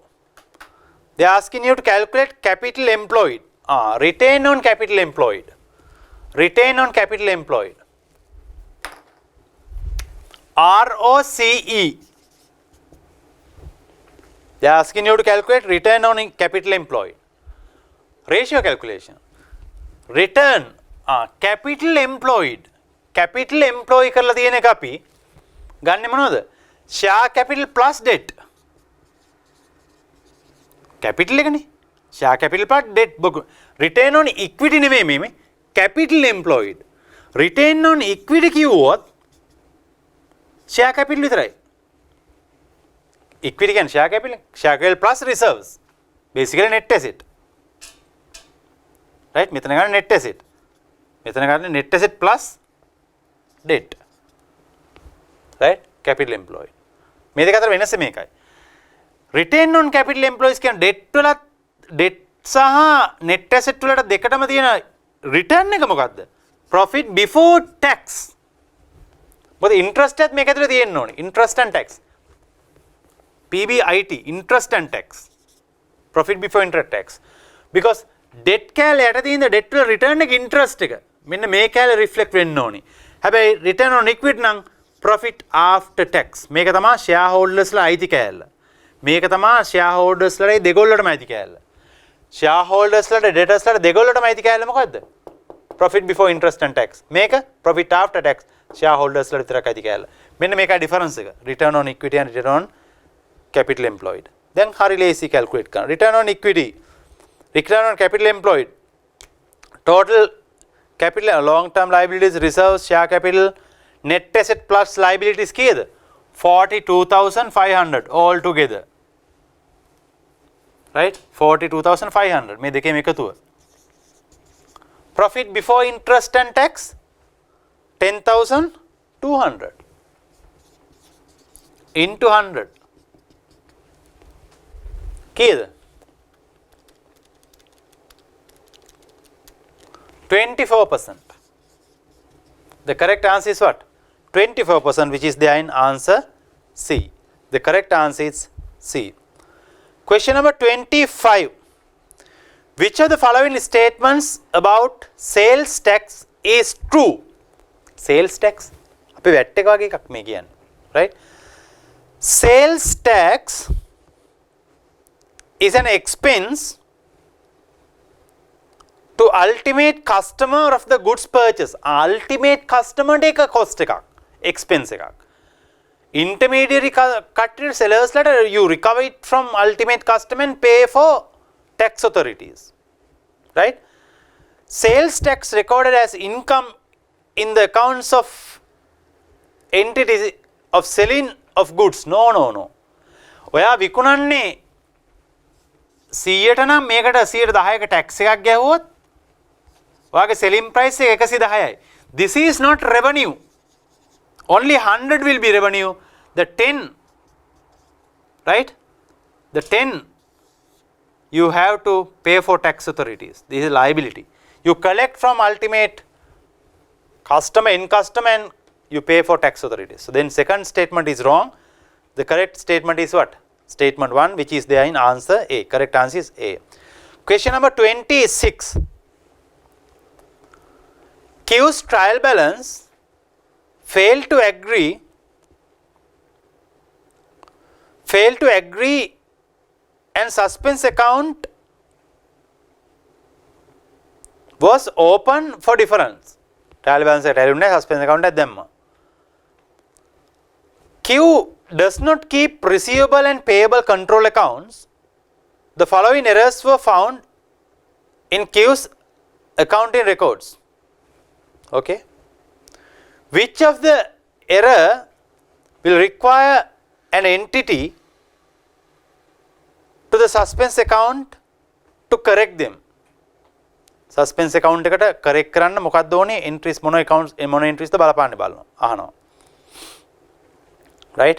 They are asking you to calculate capital employed. Return on capital employed. Return on capital employed. ROCE. They are asking you to calculate return on capital employed. Ratio calculation. Return capital employed. Capital employed කරලා තියෙන එක අපි ගන්නෙ මොනවද? Share capital plus debt. Capital එකනේ. Share capital plus debt. Return on equity නෙමෙයි මේ. Capital employed. Return on equity කිව්වොත් share capital විතරයි. Equity කියන්නේ share capital. Share capital plus reserves. Basically net asset. Right? මෙතන ගන්න net asset. මෙතන ගන්න net asset plus debt. Right? Capital employed. මේ දෙක අතර වෙනස මේකයි. Return on capital employees කියන්නේ debt වලත් debt සහ net asset වලට දෙකටම තියෙන return එක මොකක්ද? Profit before tax. මොකද interest එකත් මේක ඇතුලේ තියෙන්න ඕනේ. Interest and tax. PBIT, interest and tax. Profit before interest tax. Because debt කැලේ යට තියෙන debt වල return එක interest එක. මෙන්න මේ කැලේ reflect වෙන්න ඕනේ. හැබැයි return on equity නම් profit after tax. මේක තමයි shareholders ලා අයිති කැලේ. මේක තමයි shareholders ලායි දෙගොල්ලටම අයිති කැලේ. shareholders ලාට debtors ලාට දෙගොල්ලටම අයිති කැලේ මොකද්ද? Profit before interest and tax. මේක profit after tax. shareholders ලාට විතරක් අයිති කැලේ. මෙන්න මේකයි difference එක. Return on equity and return on capital employed. Then හරි lazy calculate කරන්න. Return on equity. Return on capital employed. Total capital, long term liabilities, reserves, share capital, net asset plus liabilities කීයද? 42,500 all together. Right? 42,500 මේ දෙකේම එකතුව. Profit before interest and tax 10,200 into 100 කීයද? 24%. The correct answer is what? 24%, which is there in answer C. The correct answer is C. Question number 25. Which of the following statements about sales tax is true? Sales tax? අපි VAT එක වගේ එකක් මේ කියන්නේ. Right? Sales tax is an expense to ultimate customer of the goods purchase. Ultimate customer එක cost එකක්. Expense එකක්. Intermediary cutted sellers letter you recover it from ultimate customer and pay for tax authorities. Right? Sales tax recorded as income in the accounts of entities of selling of goods. No. ඔයා විකුණන්නේ 100ට නම් මේකට 110ක tax එකක් ගැහුවොත් ඔයාගේ selling price එක 110යි. This is not revenue. Only 100 will be revenue. The 10, right? The 10 you have to pay for tax authorities. This is liability. You collect from ultimate customer, end customer, and you pay for tax authorities. So then second statement is wrong. The correct statement is what? Statement 1, which is there in answer A. Correct answer is A. Question number 26. Q's trial balance failed to agree failed to agree and suspense account was open for difference. Trial balance එක ඇරුනේ suspense account එකක් දැම්මා. Q does not keep receivable and payable control accounts. The following errors were found in Q's accounting records. Okay. Which of the error will require an entity to the suspense account to correct them? Suspense account එකට correct කරන්න මොකක්ද ඕනේ? entries මොන accounts මොන entries ද බලපාන්න බලනවා. අහනවා. Right?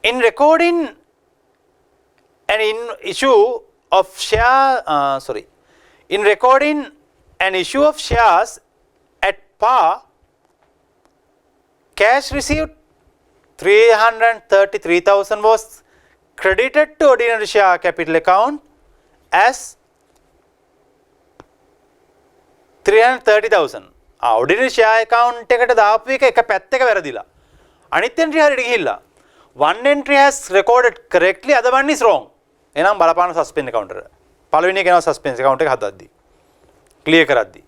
In recording an issue of in recording an issue of shares at par, cash received 333,000 was credited to ordinary share capital account as 330,000. ordinary share account එකට දාපු එක පැත්තක වැරදිලා. අනිත් entry හරියට ගිහිල්ලා. One entry has recorded correctly, other one is wrong. එහෙනම් බලපාන suspense account එකට. පළවෙනි එක යනවා suspense account එක හදද්දි. clear කරද්දි.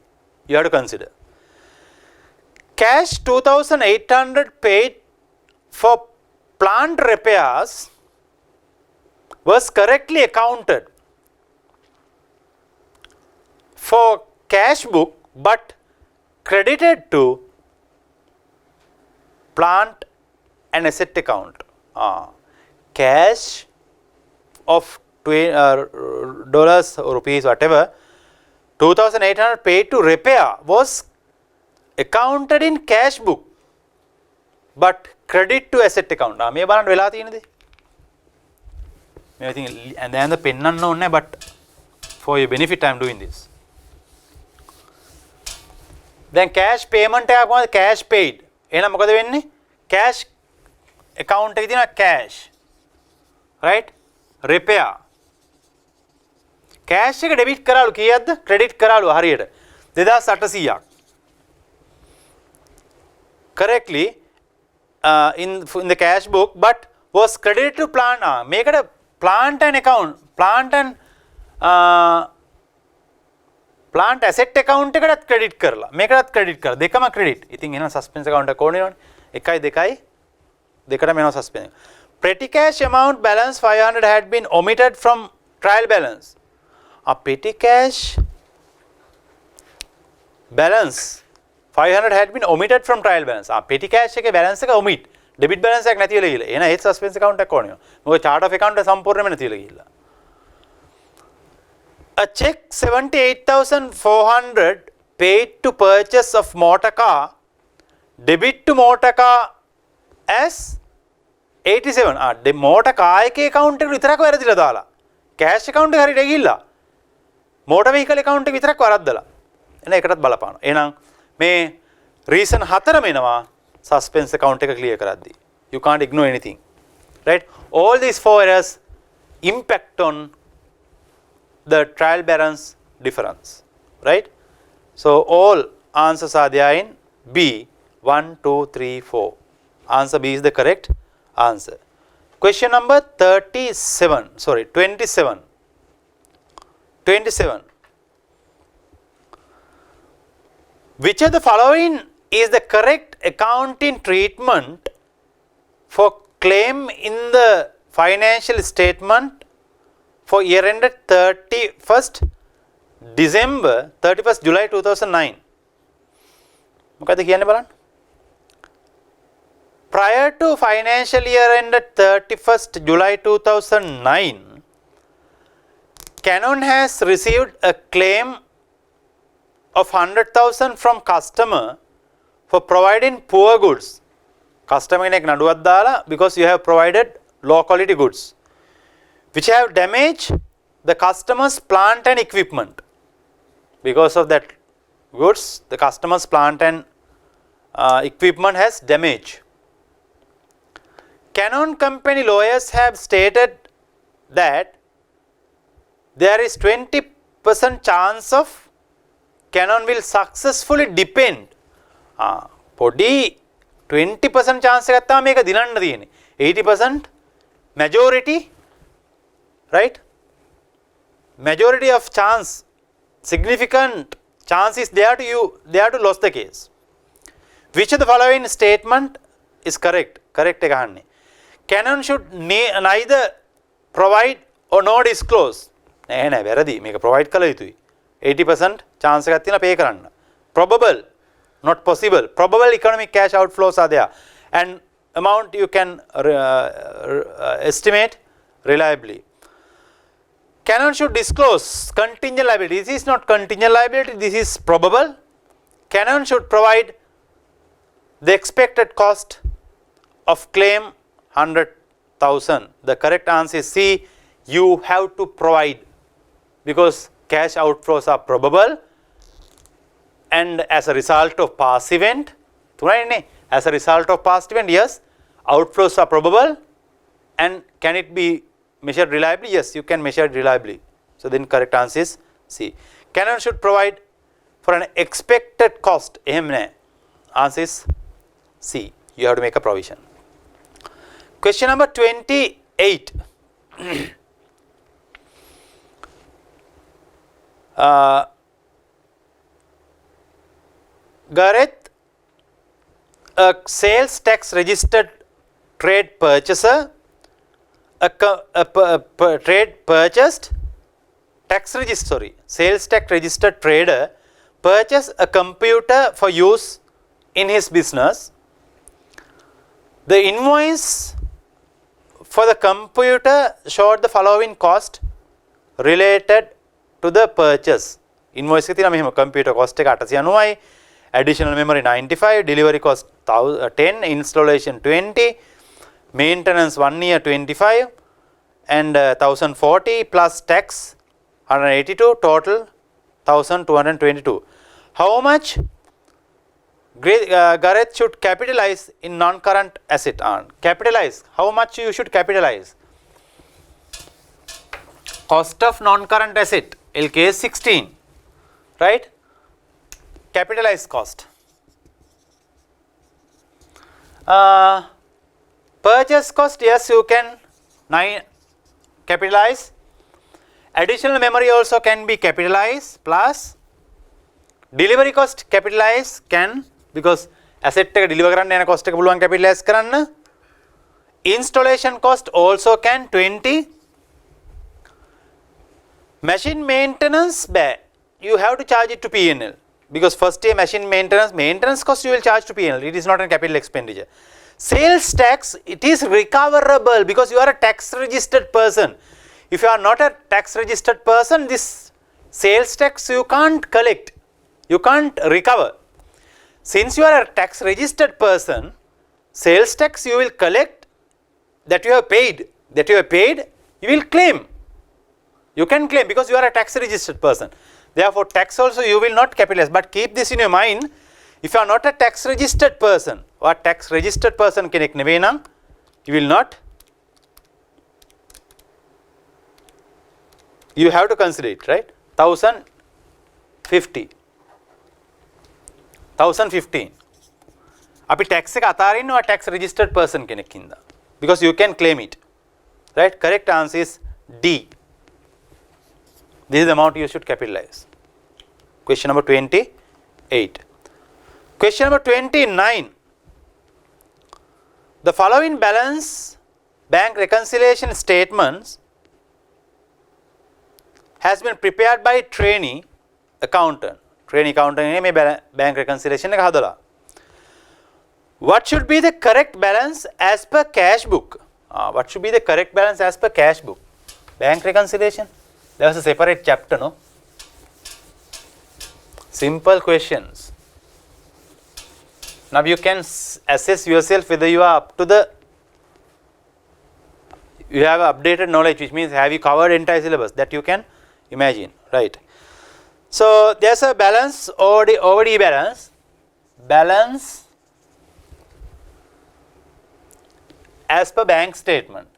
You have to consider. Cash 2,800 paid for plant repairs was correctly accounted for cash book but credited to plant and asset account. Cash of dollars or rupees whatever 2,800 paid to repair was accounted in cash book but credit to asset account. මේ බලන්න වෙලා තියෙනද? මේ ඉතින් දැන් පෙන්නන්න ඕනේ but for your benefit I am doing this. දැන් cash payment එකක් වුණාද cash paid. එහෙනම් මොකද වෙන්නේ? cash account එකේ තියෙන cash. right? repair. cash එක debit කරාලු කීයක්ද? credit කරාලු හරියට 2800ක්. correctly in the cash book but was credited to plant. මේකට plant and account plant asset account එකටත් credit කරලා මේකටත් credit කරලා දෙකම credit. ඉතින් එහෙනම් suspense account එක ඕනේ නෝනේ. 1 2 දෙකටම එනවා suspense. petty cash amount balance 500 had been omitted from trial balance. petty cash balance 500 had been omitted from trial balance. petty cash එකේ balance එක omit. debit balance එකක් නැති වෙලා ගිහලා. එහෙනම් ඒත් suspense account එකක් ඕනේ. මොකද chart of account එක සම්පූර්ණයෙන්ම නැති වෙලා ගිහලා. A check 78,400 paid to purchase of motor car debit to motor car as 87. motor car එකේ account එකට විතරක් වැරදිලා දාලා. cash account එක හරියට ගිහිල්ලා. motor vehicle account එක විතරක් වරද්දලා. එහෙනම් ඒකටත් බලපානවා. එහෙනම් මේ reason 4ම එනවා suspense account එක clear කරද්දී. You can't ignore anything. Right? All these 4 errors impact on the trial balance difference. Right? So all answers are there in B. 1, 2, 3, 4. Answer B is the correct answer. Question number 27. 27. Which of the following is the correct accounting treatment for claim in the financial statement for year ended 31st July 2009? මොකද කියන්නේ බලන්න. Prior to financial year ended 31st July 2009, Canon has received a claim of 100,000 from customer for providing poor goods. Customer කෙනෙක් නඩුවක් දාලා because you have provided low quality goods which have damaged the customer's plant and equipment. Because of that goods, the customer's plant and equipment has damage. Canon company lawyers have stated that there is 20% chance of Canon will successfully defend. පොඩි 20% chance එකක් තමයි මේක දිනන්න තියෙන්නේ. 80% majority, right? Majority of chance, significant chance is there to you, there to lose the case. Which of the following statement is correct? Correct එක අහන්නේ. Canon should neither provide or nor disclose. නෑ වැරදි. මේක provide කළ යුතුයි. 80% chance එකක් තියෙනවා pay කරන්න. Probable, not possible. Probable economic cash outflows are there. And amount you can estimate reliably. Canon should disclose contingent liability. This is not contingent liability, this is probable. Canon should provide the expected cost of claim 100,000. The correct answer is C. You have to provide, because cash outflows are probable and as a result of past event, as a result of past event, yes, outflows are probable. And can it be measured reliably? Yes, you can measure it reliably. So then correct answer is C. Canon should provide for an expected cost. Answer is C. You have to make a provision. Question number 28. Gareth, a sales tax registered trade purchaser, trade purchased sales tax registered trader purchased a computer for use in his business. The invoice for the computer showed the following cost related to the purchase. Invoice එක තියෙනවා මෙහෙම computer cost එක 890යි, additional memory 95, delivery cost 10, installation 20, maintenance 1 year 25, and 1040 plus tax 182, total 1222. How much Gareth should capitalize in non-current asset? Capitalize, how much you should capitalize? Cost of non-current asset, LKS 16, right? Capitalized cost. Purchase cost, yes, you can capitalize. Additional memory also can be capitalized, plus delivery cost capitalize can, because asset එක deliver කරන්න යන cost එක පුළුවන් capitalize කරන්න. Installation cost also can 20. Machine maintenance, you have to charge it to P&L, because first year machine maintenance cost you will charge to P&L. It is not a capital expenditure. Sales tax, it is recoverable because you are a tax registered person. If you are not a tax registered person, this sales tax you can't collect, you can't recover. Since you are a tax registered person, sales tax you will collect, that you have paid, you will claim. You can claim because you are a tax registered person. Therefore, tax also you will not capitalize. But keep this in your mind. If you are not a tax registered person, or tax registered person කෙනෙක් නෙවෙයි නම්, you will not. You have to consider it, right? 1050. 1015. අපි tax එක අතාරින්නවා tax registered person කෙනෙක් හින්දා. Because you can claim it. Right? Correct answer is D. This is the amount you should capitalize. Question number 28. Question number 29. The following balance bank reconciliation statements has been prepared by trainee accountant. Trainee accountant මේ bank reconciliation එක හදලා. What should be the correct balance as per cash book? What should be the correct balance as per cash book? Bank reconciliation. There was a separate chapter, no? Simple questions. Now you can assess yourself whether you are up to the, you have updated knowledge, which means have you covered entire syllabus, that you can imagine, right? So there's a balance, OD balance, as per bank statement,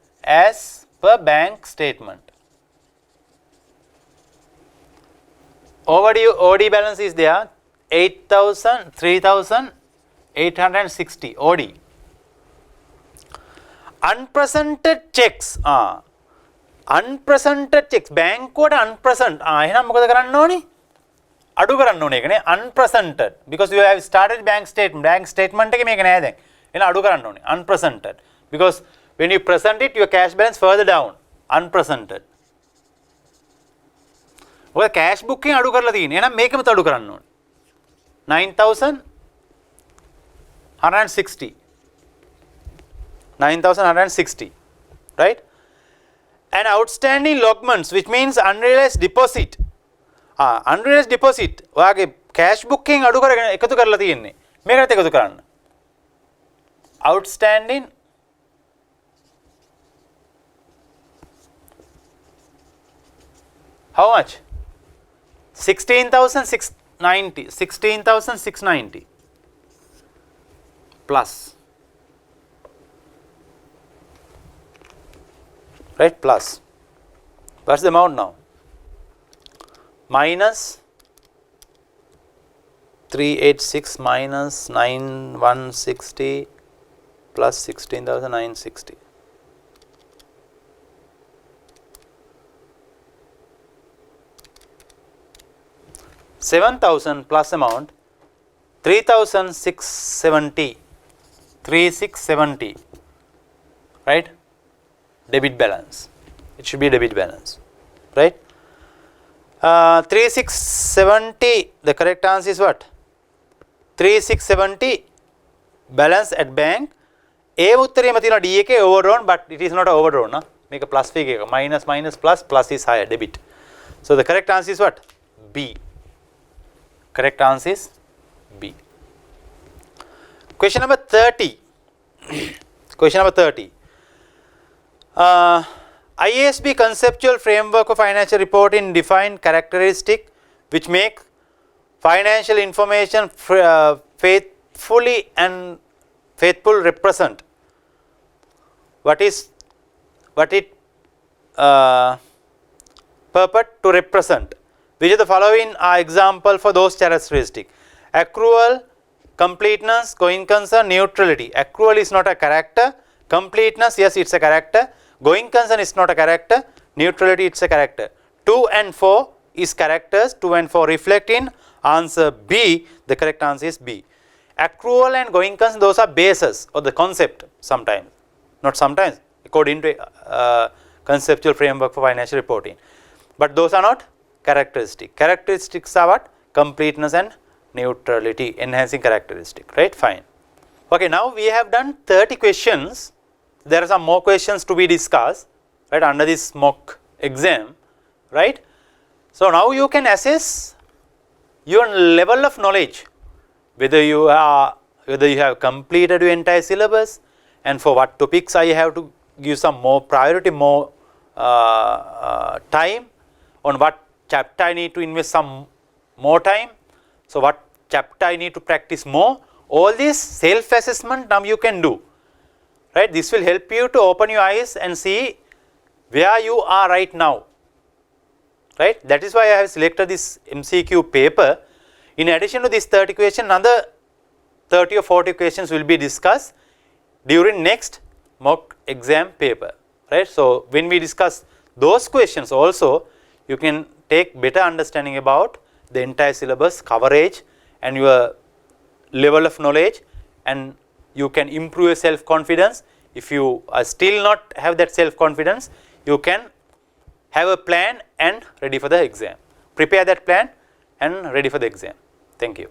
OD balance is there, 8,000, 3,860 OD. unpresented checks. Unpresented checks. Bank code unpresent. එහෙනම් මොකද කරන්න ඕනේ? අඩු කරන්න ඕනේ ඒකනේ unpresented. Because you have started bank statement. Bank statement එකේ මේක නෑ දැන්. එහෙනම් අඩු කරන්න ඕනේ unpresented. Because when you present it, your cash balance further down. Unpresented. ඔය cash book එකෙන් අඩු කරලා තියෙන්නේ. එහෙනම් මේකෙම අඩු කරන්න ඕනේ. 9,160. 9,160. Right? And outstanding logments, which means unrealized deposit. Unrealized deposit. ඔයාගේ cash book එකෙන් අඩු කරගෙන එකතු කරලා තියෙන්නේ. මේකට එකතු කරන්න. Outstanding how much? 16,690. 16,690 plus. Right, plus. What's the amount now? Minus 386 minus 9,160 plus 16,960. 7,000 plus amount 3,670. 3,670. Right? Debit balance. It should be debit balance. Right? 3,670. The correct answer is what? 3,670 balance at bank. A උත්තරේම තියෙනවා D එකේ overdrawn, but it is not overdrawn. මේක plus figure එක. Minus minus plus plus is higher debit. So the correct answer is what? B. Correct answer is B. Question number 30. Question number 30. IASB conceptual framework for financial reporting define characteristic which make financial information faithful represent what it purport to represent. Which of the following are example for those characteristics? Accrual, completeness, going concern, neutrality. Accrual is not a character. Completeness, yes, it's a character. Going concern is not a character. Neutrality, it's a character. 2 and 4 is characters. 2 and 4 reflect in answer B. The correct answer is B. Accrual and going concern, those are bases or the concept sometimes. Not sometimes, according to conceptual framework for financial reporting. But those are not characteristic. Characteristics are what? Completeness and neutrality, enhancing characteristic. Right? Fine. Okay, now we have done 30 questions. There are some more questions to be discussed, right, under this mock exam, right? So now you can assess your level of knowledge, whether you have completed your entire syllabus, and for what topics I have to give some more priority, more time, on what chapter I need to invest some more time, so what chapter I need to practice more. All this self-assessment now you can do. Right? This will help you to open your eyes and see where you are right now. Right? That is why I have selected this MCQ paper. In addition to this 30 questions, another 30 or 40 questions will be discussed during next mock exam paper. Right? So when we discuss those questions also, you can take better understanding about the entire syllabus coverage and your level of knowledge, and you can improve your self-confidence. If you are still not have that self-confidence, you can have a plan and ready for the exam. Prepare that plan and ready for the exam. Thank you.